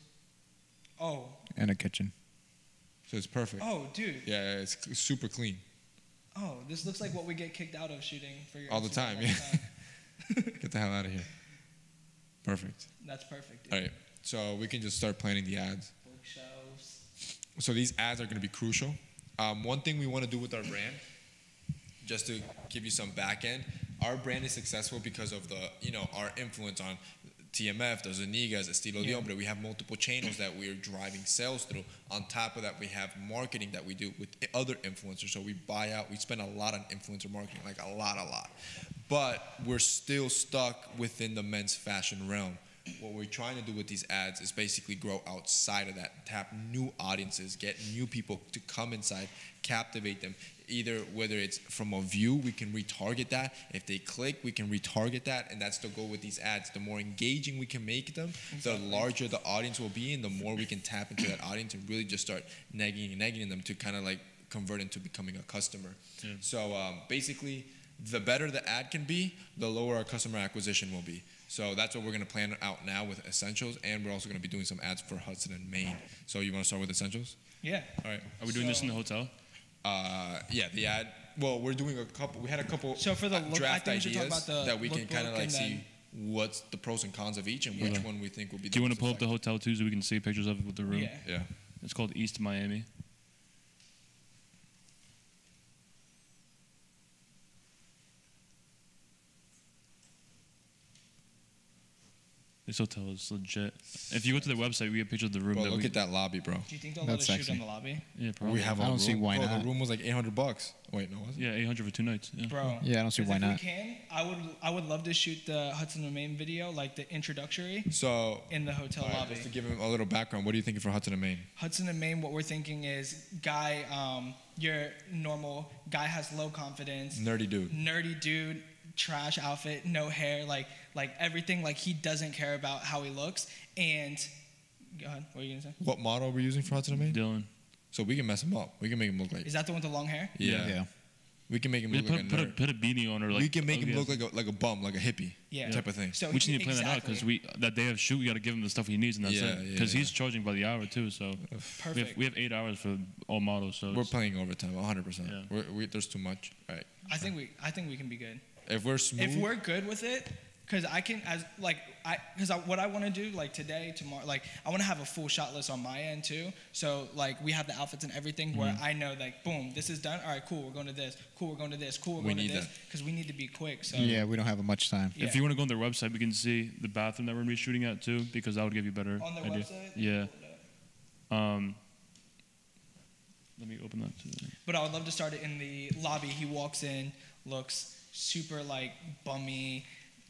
Oh. And a kitchen. So it's perfect. Oh, dude. Yeah, it's super clean. Oh, this looks like what we get kicked out of shooting for your all the time. Yeah. Get the hell out of here. Perfect. That's perfect. Dude. All right, so we can just start planning the ads. Bookshelves. So these ads are going to be crucial. One thing we want to do with our brand, just to give you some back end, our brand is successful because of our influence on TMF, the Zunigas, Estilo de Hombre. We have multiple channels that we are driving sales through. On top of that, we have marketing that we do with other influencers. So we spend a lot on influencer marketing, like a lot. But we're still stuck within the men's fashion realm. What we're trying to do with these ads is basically grow outside of that, tap new audiences, get new people to come inside, captivate them. Either whether it's from a view, we can retarget that. If they click, we can retarget that, and that's the goal with these ads. The more engaging we can make them, the larger the audience will be, and the more we can tap into that audience and really just start nagging them to kind of like convert into becoming a customer. Yeah. So basically, the better the ad can be, the lower our customer acquisition will be. So that's what we're going to plan out now with Essentials, and we're also going to be doing some ads for Hudson and Maine. So you want to start with Essentials? Yeah. All right. Are we doing this in the hotel? Yeah, the ad well, we're doing a couple. We had a couple. So for the look, I draft think we should talk ideas about the that we can kind of lookbook like and see then- what's the pros and cons of each and which one we think will be. Do you want to most pull up the effective. hotel too, so we can see pictures of it with the room? Yeah. Yeah. It's called East Miami. This hotel is legit. If you go to the website, we have pictures of the room. Bro, that look we, at that lobby, bro. Do you think they'll let us That's shoot in sexy. the lobby? Yeah, probably. We have. I a don't see room. why Bro, not. The room was like $800. Wait, no, was it? Yeah, 800 for 2 nights. Yeah. Bro. Yeah, I don't see 'cause why if not. we can, I would love to shoot the Hudson and Maine video, like the introductory, So in the hotel all right, lobby. just to give him a little background, what are you thinking for Hudson and Maine? Hudson and Maine, what we're thinking is guy, your normal guy has low confidence, Nerdy dude. nerdy dude, trash outfit, no hair, like everything, like he doesn't care about how he looks. And go ahead, what are you gonna say? What model are we using for Hudson and Maine? Dylan. So we can mess him up. We can make him look like. Is that the one with the long hair? Yeah. Yeah. We can make him We look like a nerd. put a beanie on her. Like, We can make him yeah. look like a bum, like a hippie. Yeah. Type of thing. So We just need to plan that out exactly. because that day of shoot, we got to give him the stuff he needs, and that's Yeah, it. Because yeah, he's charging by the hour too. So Perfect. we have 8 hours for all models. So We're it's- playing overtime, 100%. Yeah. There's too much. Right. I think we can be good. If we're smooth, If we're good with it, because I can, what I want to do, like today, tomorrow, like I want to have a full shot list on my end too. So like we have the outfits and everything where Mm-hmm. I know like boom, this is done. All right, cool, we're going to this. Cool, we're going to this. Cool, we're We going to need this. that. Because we need to be quick. So Yeah, we don't have much time. Yeah. If you want to go on their website, we can see the bathroom that we're gonna be shooting at too, because that would give you a better on their idea. website. Yeah. Let me open that too. But I would love to start it in the lobby. He walks in, looks super like bummy,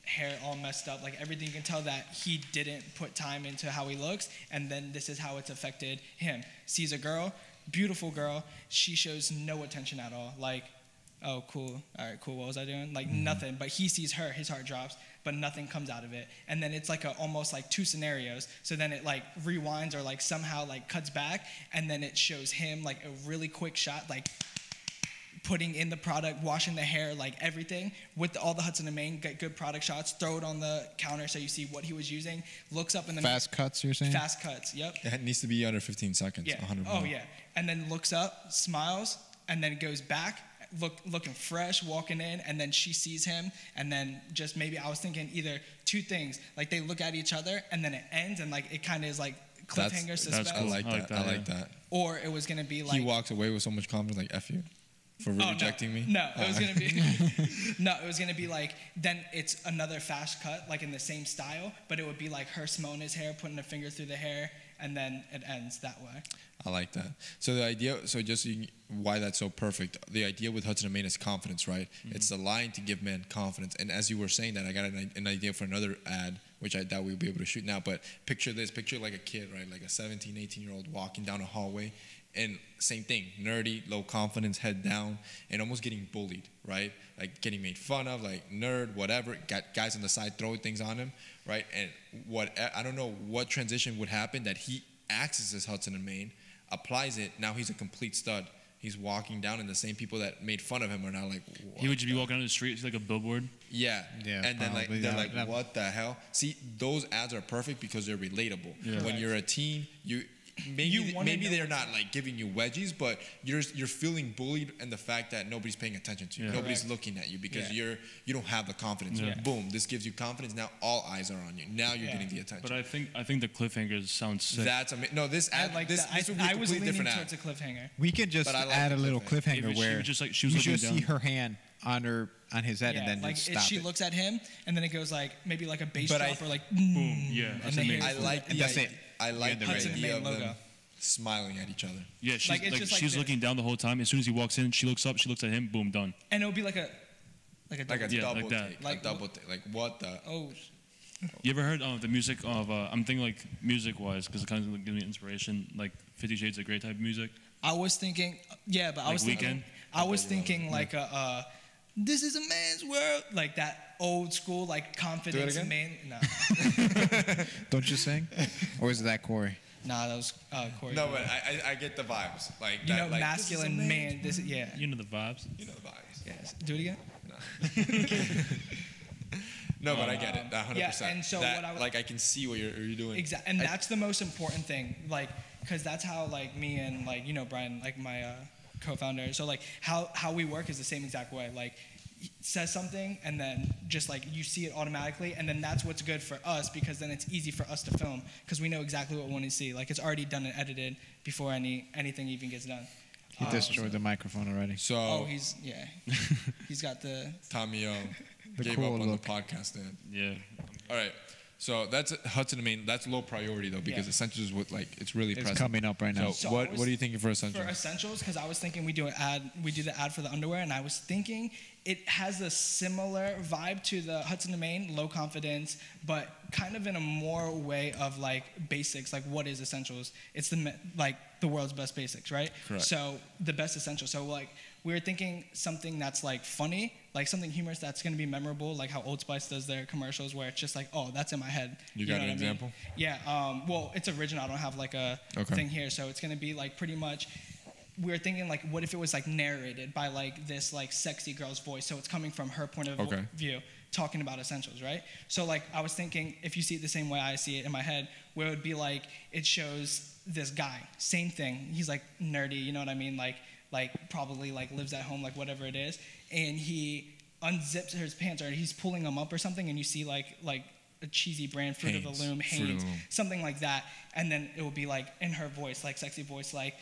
hair all messed up, like everything. You can tell that he didn't put time into how he looks, and then this is how it's affected him. Sees a girl, beautiful girl, she shows no attention at all. Like, oh, cool, all right, cool, what was I doing? Like nothing, but he sees her, his heart drops, but nothing comes out of it. And then it's like almost like two scenarios. So then it like rewinds or like somehow like cuts back, and then it shows him like a really quick shot, like putting in the product, washing the hair, like everything with all the Hudson and Maine, get good product shots, throw it on the counter so you see what he was using, looks up in the Fast cuts, you're saying? fast cuts, yep. it needs to be under 15 seconds. Yeah. 100%. Oh yeah. And then looks up, smiles, and then goes back, looking fresh, walking in, and then she sees him, and then just maybe I was thinking either two things, like they look at each other, and then it ends, and like it kind of is like cliffhanger suspense, cool. I like that. I like that. or it was gonna be like He walks away with so much confidence, like F you, for Oh, rejecting me. No, it was gonna be no, it was gonna be like then it's another fast cut, like in the same style, but it would be like her smelling his hair, putting a finger through the hair, and then it ends that way. I like that. So the idea, so just so why that's so perfect. The idea with Hudson and Maine is confidence, right? Mm-hmm. It's the line to give men confidence. And as you were saying that, I got an idea for another ad, which I doubt we'll be able to shoot now. But picture this: picture like a kid, right? Like a 17, 18-year-old walking down a hallway. And same thing, nerdy, low confidence, head down, and almost getting bullied, right? Like getting made fun of, like nerd, whatever. Got guys on the side throwing things on him, right? And I don't know what transition would happen that he accesses Hudson and Maine, applies it. Now he's a complete stud. He's walking down, and the same people that made fun of him are now like, what He would just be walking down the street, it's like a billboard. yeah. Yeah, And then like probably. they're Yeah, like, that- what the hell? See, those ads are perfect because they're relatable. Yeah. When you're a teen, maybe You wanna know they're what's not like giving you wedgies, but you're feeling bullied, and the fact that nobody's paying attention to you, Yeah. nobody's Correct. looking at you because Yeah. you don't have the confidence. Yeah. Boom, this gives you confidence. Now all eyes are on you. Now you're Yeah. getting the attention. But I think the cliffhangers sound sick. That's amazing. No, this I ad, like this, that. this would be a I was completely leaning different ad. towards a cliffhanger. We can just But I like add the a little cliffhanger. cliffhanger Maybe she where was just like- she was you looking just see down. her hand on his head, and then like just stop she it. looks at him, and then it goes like maybe like a bass But drop or like Boom. Yeah, and that's then amazing. I here's- like the And that's idea. it. I like the Hudson and idea Maine of them logo. smiling at each other. Yeah, she's Like, it's just like she's this. looking down the whole time. As soon as he walks in, she looks up, she looks at him, boom, done. and it would be like a Like a Yeah, double like that. take. Like- a double take. Like what the? oh You ever heard of the music of? I'm thinking like music-wise, because it kind of gives me inspiration. Like 50 Shades of Grey type music. I was thinking yeah, but I Like was thinking Weeknd? I was thinking like a this is a man's world, like that old school like confidence again? man. No, Don't you sing? Or is that Corey? nah, that was Corey. No, but I get the vibes. Like you that, know, like, masculine this is a man. This is yeah. You know the vibes. You know the vibes. Yes. Do it again. No, but I get it. 100%. Yeah, and so that, what I would- like I can see what you're doing. Exactly, and that's the most important thing, like, because that's how like me and like Brian, like my co-founder. So like how we work is the same exact way. Like he says something and then just like you see it automatically, and then that's what's good for us because then it's easy for us to film because we know exactly what we want to see. Like it's already done and edited before anything even gets done. He destroyed the microphone already. So he's got the Tommy gave cool up on look. the podcast then. Yeah. All right. So that's Hudson and Maine. That's low priority though because Yeah. Essentials is what like it's really It's pressing. coming up right now. So So what I was- are you thinking for Essentials? For Essentials, because I was thinking we do the ad for the underwear, and I was thinking it has a similar vibe to the Hudson and Maine, low confidence, but kind of in a more way of like basics, like what is Essentials? It's the world's best basics, right? Correct. So the best Essentials. So like we were thinking something that's like funny, like something humorous that's going to be memorable, like how Old Spice does their commercials, where it's just like, oh, that's in my head. You got know an what I mean? example? Yeah. Well, it's original. I don't have like a Okay. thing here, so it's going to be like pretty much. We were thinking like, what if it was like narrated by like this like sexy girl's voice? So it's coming from her point of Okay. view, talking about Essentials, right? So like I was thinking, if you see it the same way I see it in my head, where it would be like it shows this guy, same thing. He's like nerdy, you know what I mean? Like probably like lives at home, like whatever it is, and he unzips his pants or he's pulling them up or something, and you see like a cheesy brand, Fruit of the Hanes. Loom, Fruit of Hanes, the Loom. something like that, and then it will be like in her voice, like sexy voice, like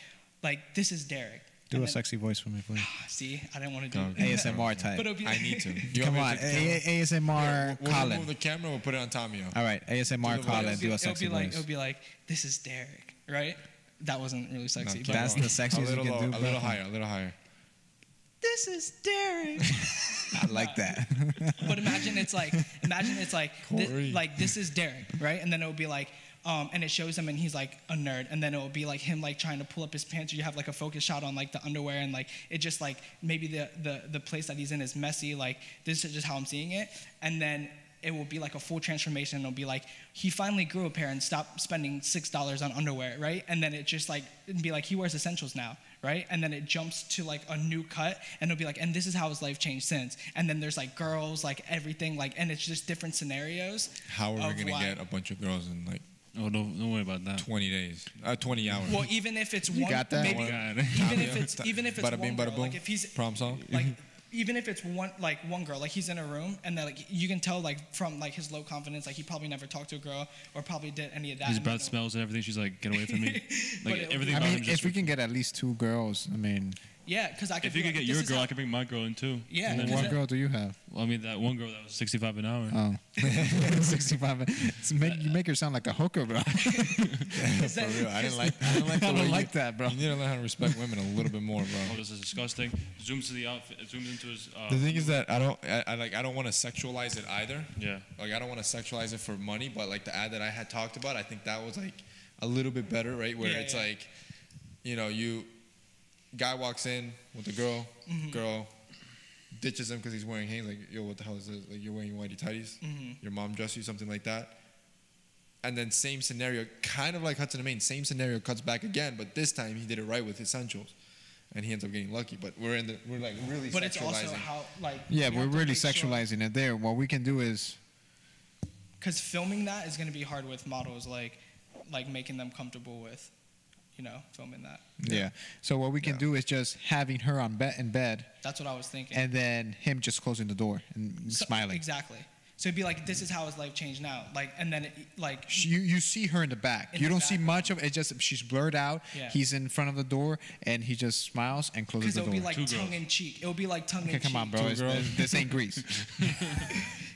this is Derek. Do And a then- sexy voice for me, please. See, I didn't want to Go. do it. ASMR type. But it'll be I need to. You Come want on, me to take the camera? ASMR We'll Colin. remove the camera. We'll put it on Tommy. All right, ASMR Do the Colin. voice. Do a sexy voice. It'll be like, this is Derek, right? That wasn't really sexy. No, but That's the sexiest a you little can low, do, a bro. little higher, a little higher. this is Derek. I like that. But imagine it's like Corey. this is Derek, right? And then it will be like, and it shows him and he's like a nerd, and then it will be like him like trying to pull up his pants. Or you have like a focus shot on like the underwear, and like it just like maybe the place that he's in is messy. Like this is just how I'm seeing it, and then it will be like a full transformation. It'll be like he finally grew a pair and stopped spending $6 on underwear, right? And then it just like it'd be like he wears Essentials now, right? And then it jumps to like a new cut, and it'll be like, and this is how his life changed since. And then there's like girls, like everything, like, and it's just different scenarios. How are we of gonna why- get a bunch of girls in like Oh, don't worry about that. 20 days, 20 hours? Well, even if it's You one, got that? maybe You got it. even if it's Bada bing, one bada girl, boom. like if he's Prom song. like even if it's one girl, like he's in a room and then like you can tell like from like his low confidence, like he probably never talked to a girl or probably did any of that. His and breath then- smells and everything. She's like, get away from me. But Like it'll everything be- about I him mean, just. if we can get at least 2 girls, I mean, Yeah, because I could. If be you could like, get this your is girl, how- I could bring my girl in too. Yeah, And then because what girl do you have? well, I mean, that one girl that was 65 an hour. Oh, 65. You make her sound like a hooker, bro. For real, I didn't like. I the way don't like that, bro. You need to learn how to respect women a little bit more, Oh, bro. this is disgusting. Zooms to the outfit. Zooms into his. The thing is that I don't want to sexualize it either. Yeah. Like I don't want to sexualize it for money, but like the ad that I had talked about, I think that was like a little bit better, right? Where Yeah, it's yeah. like, guy walks in with a girl, Mm-hmm. girl ditches him because he's wearing Hanes. Like, yo, what the hell is this? Like, you're wearing whitey tighties. Mm-hmm. Your mom dressed you, something like that. And then same scenario, kind of like Hudson and Maine. Same scenario cuts back again, but this time he did it right with Essentials, and he ends up getting lucky. But we're like really But it's also sexualizing. how like. Yeah, you we're have to really make sure- sexualizing it there. What we can do is, Because filming that is going to be hard with models, like making them comfortable with, filming that. yeah. So what we can Yeah. do is just having her in bed, That's what I was thinking. and then him just closing the door and smiling. Exactly. So it'd be like, this is how his life changed now. Like, and then You see her in the back. In You the don't see back. much of it. It's just she's blurred out. Yeah. He's in front of the door, and he just smiles and closes because the it'll door. be like Two girls. tongue in cheek. It'll be like tongue in Okay, cheek. come on, bro. Two girls. This ain't Greece.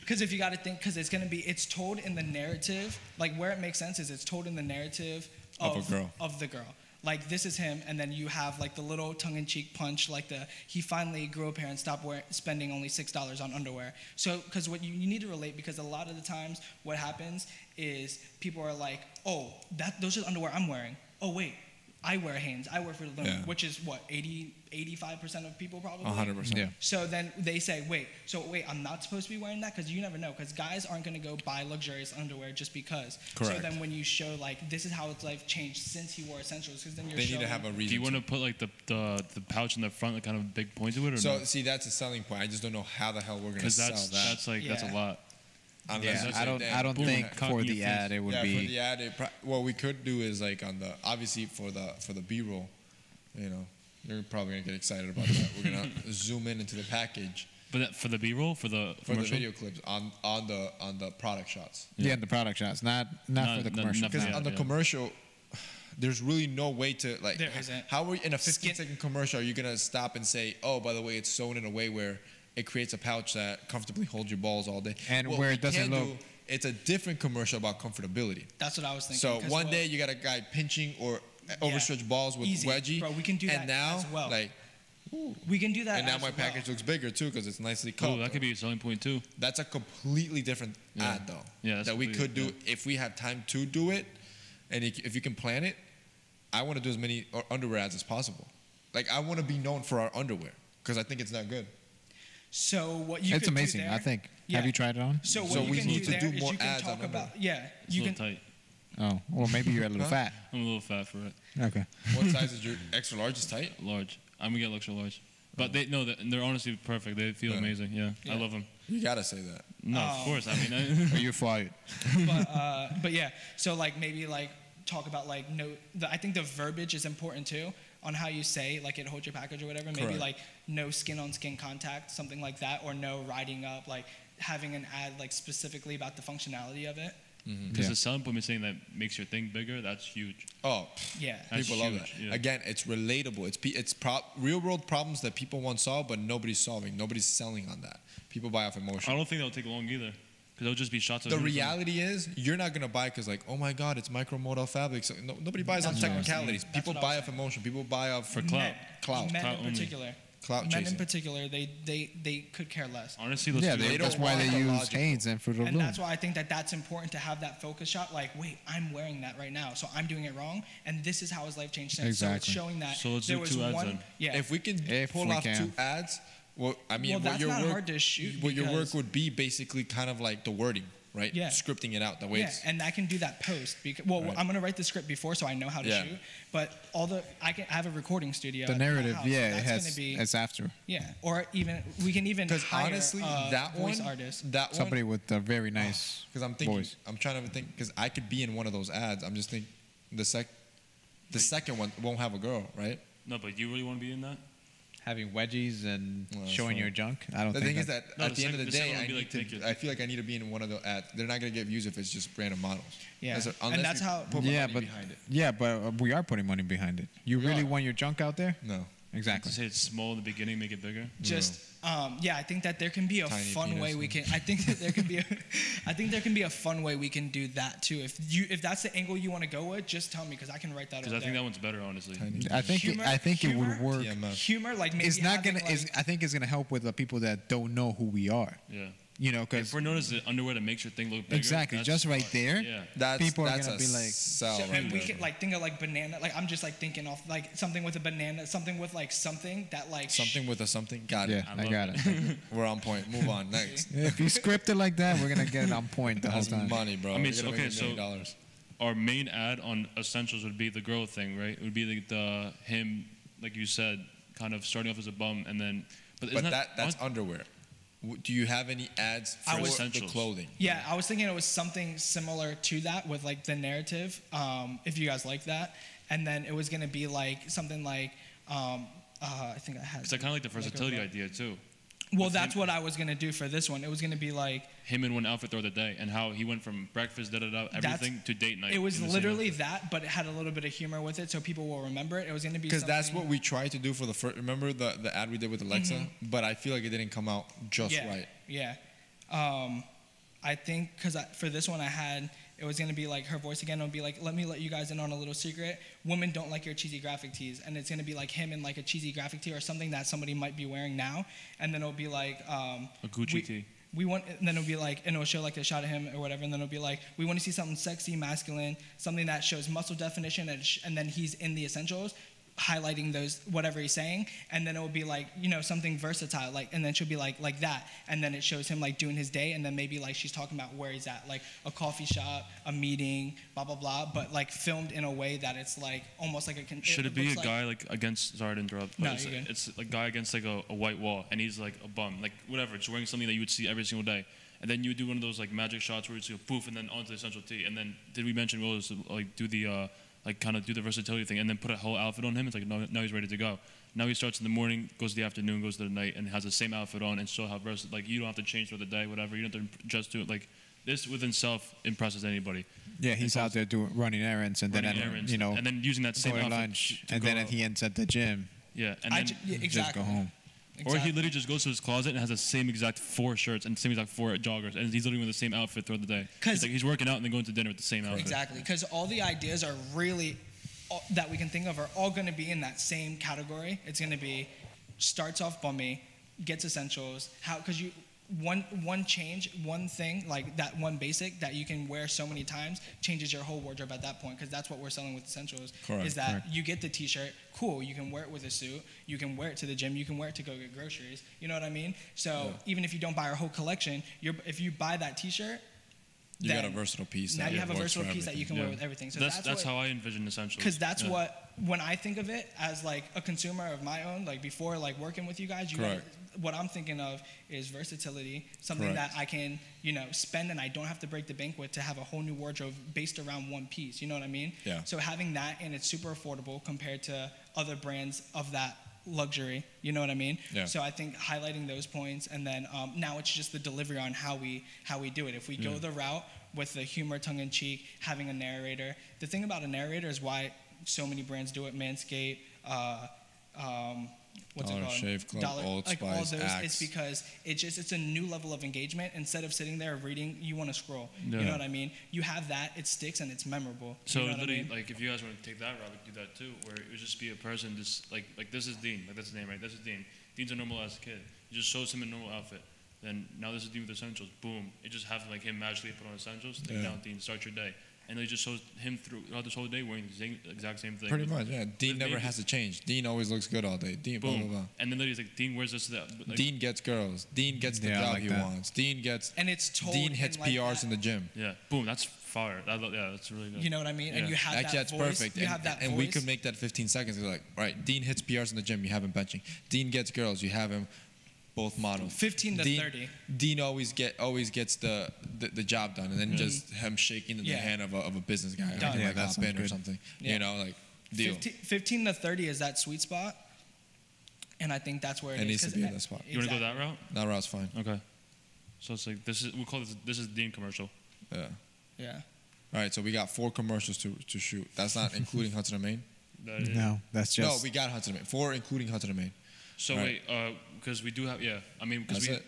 Because if you got to think, because it's told in the narrative, like where it makes sense is it's told in the narrative Of a girl. Of the girl. Like this is him, and then you have like the little tongue-in-cheek punch, like he finally grew a pair and stopped spending only $6 on underwear. So, because what you need to relate, because a lot of the times what happens is people are like, oh, those are the underwear I'm wearing. Oh wait, I wear Hanes, I wear Fruit of the Loom, Yeah. which is what 85% of people probably. 100%. Yeah. So then they say, wait, I'm not supposed to be wearing that? Because you never know, because guys aren't going to go buy luxurious underwear just because. Correct. So then when you show, like, this is how his life changed since he wore Essentials, because then you're They showing. need to have a reason. Do you want to put like the pouch in the front, like kind of a big point to it, or So no? see, that's a selling point. I just don't know how the hell we're gonna Because sell that's that. that's a Yeah. lot. Unless Yeah, it's I like, don't. damn, I don't boom, think cock for in your the face. ad it would yeah, be. for the ad, what we could do is like on the obviously for the B-roll, You're probably gonna get excited about that. We're gonna zoom into the package But for the B-roll, for the for the video clips on the product shots. Yeah, the product shots, not for the commercial. not- Because Yeah, on the yeah. commercial, there's really no way to like. There isn't. How are you, in a 15-second commercial are you gonna stop and say, "Oh, by the way, it's sewn in a way where it creates a pouch that comfortably holds your balls all day," And What where we it doesn't can look- do, it's a different commercial about comfortability. That's what I was thinking. So 'cause one what- day you got a guy pinching or overstretched balls with Easy. wedgie, Bro, we can do and that now as well. like, we can do that. and now as my well. package looks bigger too because it's nicely cut. Oh, that could be a selling point too. That's a completely different Yeah. ad though. Yeah, that's that we could do completely- if we have time to do it, and if you can plan it. I want to do as many underwear ads as possible. Like I want to be known for our underwear because I think it's that good. So what you It's could amazing. do there, I think. Yeah. Have you tried it on? So what So you we can need do to there do is more you can ads talk on about underwear. It's you a can little tight. Oh, well, maybe you're a little fat. I'm a little fat for it. Okay. What size is your extra large? Is tight. Large. I'm gonna get extra large. But they're honestly perfect. They feel Yeah. amazing. Yeah, Yeah. I love them. You gotta say that. No, Oh. of course. I mean, Are you fired? but yeah, so like maybe like talk about like I think the verbiage is important too on how you say like it holds your package or whatever. Maybe Correct. like no skin on skin contact, something like that, or no riding up, like having an ad like specifically about the functionality of it. because Yeah. the selling point is saying that makes your thing bigger. That's huge. Oh, Yeah. That's people love huge, that. yeah. Again, it's relatable. It's real world problems that people want solved, but nobody's solving. Nobody's selling on that. People buy off I emotion. don't think that'll take long either, because it'll just be shots of The him. reality is, you're not gonna buy because like, oh my God, it's micromodal fabric. So nobody buys on That's what I was technicalities. saying. That's People what I was buy off saying. emotion. People buy off For clout. Clout. Men Clout in only. particular. Clout Men in chasing. particular, they could care less. Honestly, let's Yeah, do it. that's don't why want they the use logical. Hanes and Fruit of the And Loom. that's why I think that that's important to have that focus shot. Like, wait, I'm wearing that right now, so I'm doing it wrong, and this is how his life changed since. Exactly. So it's showing that So let's there do was 2 ads one. then. Yeah. If we can If pull we off can. 2 ads, well, I mean, Well, what that's your not work, hard to shoot what your work because- would be basically kind of like the wording, right? Yeah. Scripting it out the way Yeah, it's. and I can do that post because Right. I'm gonna write the script before so I know how to Yeah. shoot. But I have a recording studio. The at my narrative, house, yeah, so it that's has. gonna be It's after or even we can even Because hire honestly, a that voice one, artist. that somebody one, with a very nice. because I'm thinking, voice. I'm trying to think, because I could be in one of those ads. I'm just thinking, the second one won't have a girl, right? No, but you really want to be in that? Having wedgies and Well, showing so- your junk. I don't The think thing is that No, at the end of the the second day, one I would be need like, to. take your- I feel like I need to be in one of the ads. They're not gonna get views if it's just random models. Yeah. Unless And that's you how- put Yeah, money but behind it. yeah, but we are putting money behind it. You We really are. want your junk out there? No. Exactly. To say it's small in the beginning, make it bigger. Just I think that there can be a Tiny fun penis. way we can. I think that there can be a fun way we can do that too. If that's the angle you want to go with, just tell me because I can write that. Because all I think day. that one's better, honestly. Tiny. I think Humor- I think it humor? would work. TMF. humor, like maybe It's not having, gonna. like, I think it's gonna help with the people that don't know who we are. Yeah. You know, If because we're known as the underwear that makes your thing look bigger. exactly, that's just right smart. there. Yeah. That's People are that's gonna a be like- sell So, right and we there. can like think of like banana. Like I'm just like thinking off like something with a banana, something with like something that like Something with a something. Got yeah, it. I I love got it. it. We're on point. Move on. Next. If you script it like that, we're gonna get it on point the whole That's time. money, bro. I mean, We're gonna okay, make $1 so- million. Our main ad on Essentials would be the girl thing, right? It would be the him, like you said, kind of starting off as a bum and then. But isn't that's aren't- underwear. Do you have any ads I for was- the Essentials. clothing? Yeah, I was thinking it was something similar to that with like the narrative, if you guys like that. And then it was going to be like something like, I think I had. Because I kind of like the versatility a- idea too. Well, with that's him- what I was going to do for this one. It was going to be like, Him in one outfit throughout the day and how he went from breakfast, everything to date night. it was in the same literally outfit. that, but it had a little bit of humor with it so people will remember it. It was going to be Because that's something- what we tried to do for the first. Remember the ad we did with Alexa? But I feel like it didn't come out just yeah, right. Yeah. I think because for this one it was going to be like her voice again. It would be like, let me let you guys in on a little secret. Women don't like your cheesy graphic tees. And it's going to be like him in like a cheesy graphic tee or something that somebody might be wearing now. And then it'll be like. A Gucci tee. We want, and then it'll be like, and it'll show like the shot of him or whatever, and then it'll be like, we want to see something sexy, masculine, something that shows muscle definition, and then he's in the essentials, highlighting those whatever he's saying, and then it will be like, something versatile, like, and then she'll be like that, and then it shows him like doing his day, and then maybe like she's talking about where he's at, like a coffee shop, a meeting, blah blah blah, but like filmed in a way that it's like almost like a. Should it be a looks like- guy like against? Sorry to interrupt. But No, it's, you're good. it's a guy against like a white wall, and he's like a bum, like whatever, just wearing something that you would see every single day. And then you do one of those like magic shots where it's like poof, and then onto the essential tee. And then did we mention we always like do the like kind of do the versatility thing and then put a whole outfit on him. It's like now he's ready to go. Now he starts in the morning, goes to the afternoon, goes to the night, and has the same outfit on and still have like you don't have to change throughout the day, whatever. You don't have to just do it. Like this within self impresses anybody. Yeah, he's out there running errands and then and then using that same outfit lunch and then he ends at the gym. Yeah, and then just go home. Or he literally just goes to his closet and has the same exact 4 shirts and same exact 4 joggers, and he's literally wearing the same outfit throughout the day. It's like he's working out and then going to dinner with the same outfit. Exactly, because all the ideas are really that we can think of are all going to be in that same category. It's going to be starts off bummy, gets essentials. Because you one change, one thing like that, one basic that you can wear so many times changes your whole wardrobe at that point. Because that's what we're selling with essentials. Correct. Is that you get the T-shirt, cool. You can wear it with a suit. You can wear it to the gym. You can wear it to go get groceries. You know what I mean? So even if you don't buy our whole collection, if you buy that T-shirt. You got a versatile piece. Now you have a versatile piece that you can wear with everything. So that's how I envision essentials. Because that's what, when I think of it as like a consumer of my own, like before like working with you guys, what I'm thinking of is versatility, something that I can, spend and I don't have to break the bank with to have a whole new wardrobe based around one piece. You know what I mean? Yeah. So having that, and it's super affordable compared to other brands of that luxury, you know what I mean? Yeah. So I think highlighting those points, and then now it's just the delivery on how we do it. If we go the route with the humor, tongue-in-cheek, having a narrator. The thing about a narrator is why so many brands do it. Manscaped, what's it called? Shave Club, Old like Spice, all those. Axe. It's because it's a new level of engagement. Instead of sitting there reading, you want to scroll. You know what I mean? You have that, it sticks and it's memorable. So you know literally, what I mean? like if you guys want to take that route, we could do that too, where it would just be a person just like this is Dean, like that's his name, right? This is Dean. Dean's a normal ass kid. It just shows him a normal outfit. Then now this is Dean with essentials. Boom! It just has like him magically put on essentials. Take down Dean, start your day, and it just shows him throughout this whole day wearing the exact same thing. Pretty much, yeah. Dean never has to change. Dean always looks good all day. Dean, boom, blah, blah, blah. And then literally, like Dean wears this. Like, Dean gets girls. Dean gets the job like he that. wants. Dean gets. And it's told Dean hits in like PRs that. in the gym. Yeah, boom! That's fire. That's really good. You know what I mean? Yeah. And you have Actually, that that's voice. perfect. You have that and voice. we could make that 15 seconds. It's like, right, Dean hits PRs in the gym. You have him benching. Dean gets girls. You have him. Both models. 15 to Dean, 30. Dean always gets the job done, and then just him shaking the hand of a business guy, Done. like that a spin sounds or good. something. Yeah. Like deal. 15 to 30 is that sweet spot, and I think that's where it is. It needs to 'cause be in that spot. You want to go that route? That route's fine. Okay. So it's like we'll call this is Dean commercial. Yeah. Yeah. All right, so we got 4 commercials to shoot. That's not including Hudson and Maine. No, that's just. No, we got Hudson and Maine. 4 including Hudson and Maine. So Right. wait, because we do have because That's it.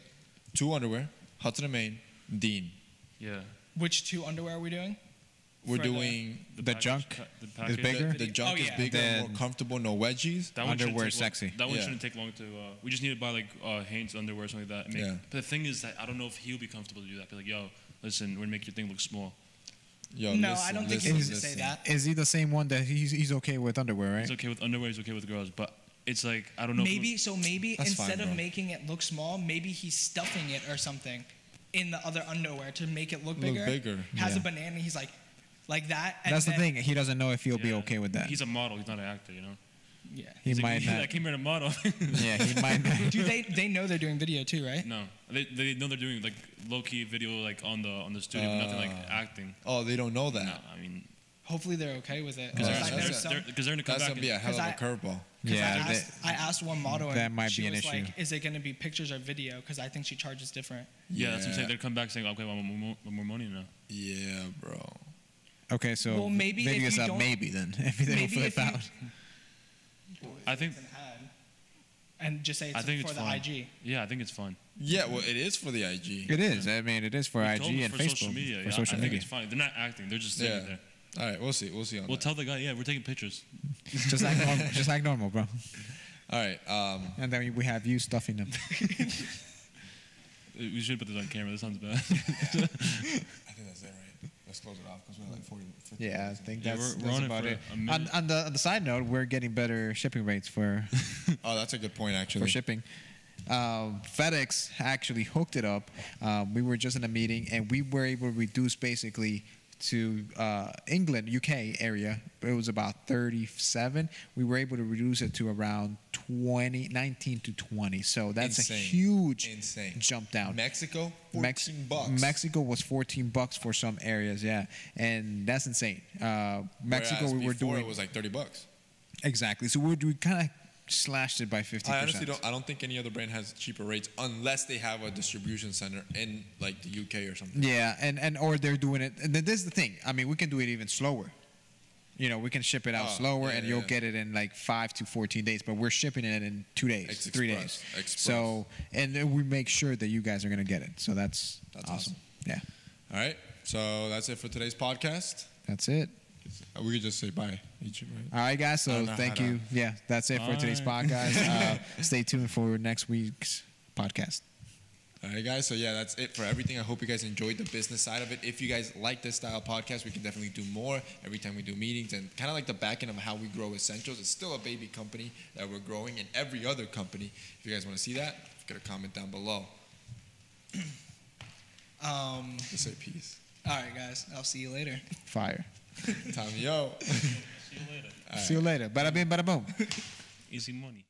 2 underwear, Hudson and Maine, Dean. Yeah. Which 2 underwear are we doing? We're For the- doing The package junk cut- the is package- bigger? the junk Oh, is yeah. bigger, Then- more comfortable, no wedgies. That one shouldn't Underwear take long- sexy. That one Yeah. shouldn't take long to. We just need to buy like Hanes underwear or something like that. Yeah. But the thing is that I don't know if he'll be comfortable to do that. Be like, yo, listen, we're gonna make your thing look small. Yo, No, listen, I don't think he listen, needs to say listen. that. Is he the same one that he's okay with underwear, right? He's okay with underwear. He's okay with girls. But it's like I don't know. Maybe That's instead fine, of bro. making it look small, maybe he's stuffing it or something in the other underwear to make it look bigger. Has Yeah. a banana. He's like that. And That's the then- thing. He doesn't know if he'll be Yeah. okay with that. He's a model. He's not an actor. You know. Yeah. He He's might like, I not. came here to model. Yeah, he might not. Do they know they're doing video too, right? No, they know they're doing like low key video like on the studio, but nothing like acting. Oh, they don't know that. No, I mean, Hopefully they're okay with it. Oh, because that's- they're gonna come That's back. gonna be a hell of a 'Cause I- curveball. Yeah, I asked one model, and that might she be an was issue. like, "Is it going to be pictures or video?" Because I think she charges different. Yeah, that's what I'm saying. They'll come back saying, "Okay, I want more money now." Yeah, bro. Okay, so Well, maybe if it's you a don't- maybe then. If they don't Maybe flip if you- out. I think It's an ad. And just say it's I think for it's the fun. IG. Yeah, I think it's fun. Yeah, well, it is for the IG. It is. I mean, it is for We told IG them and for Facebook. social media. For Yeah, social I think media. it's fine. They're not acting. They're just sitting Yeah. there. All right, we'll see. We'll see on We'll that. tell the guy, yeah, we're taking pictures. just like normal, just like normal, bro. All right. And then we have you stuffing them. We should put this on camera. This sounds bad. I think that's it, right? Let's close it off because we're like 40, 50 Yeah, I minutes. think Yeah, that's, we're that's on it about for it. a minute. On the side note, we're getting better shipping rates for Oh, that's a good point, actually. for shipping. FedEx actually hooked it up. We were just in a meeting, and we were able to reduce basically to England, UK area. It was about 37. We were able to reduce it to around 19 to 20. So that's Insane. a huge Insane. jump down. Mexico, $14. Mexico was $14 for some areas, yeah, and that's insane. Mexico, Whereas we were before doing it was like $30. exactly. So we kind of slashed it by 50%. I honestly don't think any other brand has cheaper rates unless they have a distribution center in like the UK or something. Yeah, and or they're doing it. And this is the thing. I mean, we can do it even slower. You know, we can ship it out slower, and you'll get it in like 5 to 14 days. But we're shipping it in 2 days, It's 3 express. days. Express. So, and then we make sure that you guys are gonna get it. So that's awesome. Yeah, All right. So that's it for today's podcast. that's it. We could just say bye. Each, right? All right, guys. I So don't know thank how you. Yeah, that's it for today's Bye. podcast. Stay tuned for next week's podcast. All right, guys. So yeah, that's it for everything. I hope you guys enjoyed the business side of it. If you guys like this style podcast, we can definitely do more every time we do meetings, and kind of like the back end of how we grow Essentials. It's still a baby company that we're growing, and every other company. If you guys want to see that, get a comment down below. Just say peace. All right, guys. I'll see you later. Fire. Tommy, yo. See you later. See you later. Bada bing, bada boom. Easy money.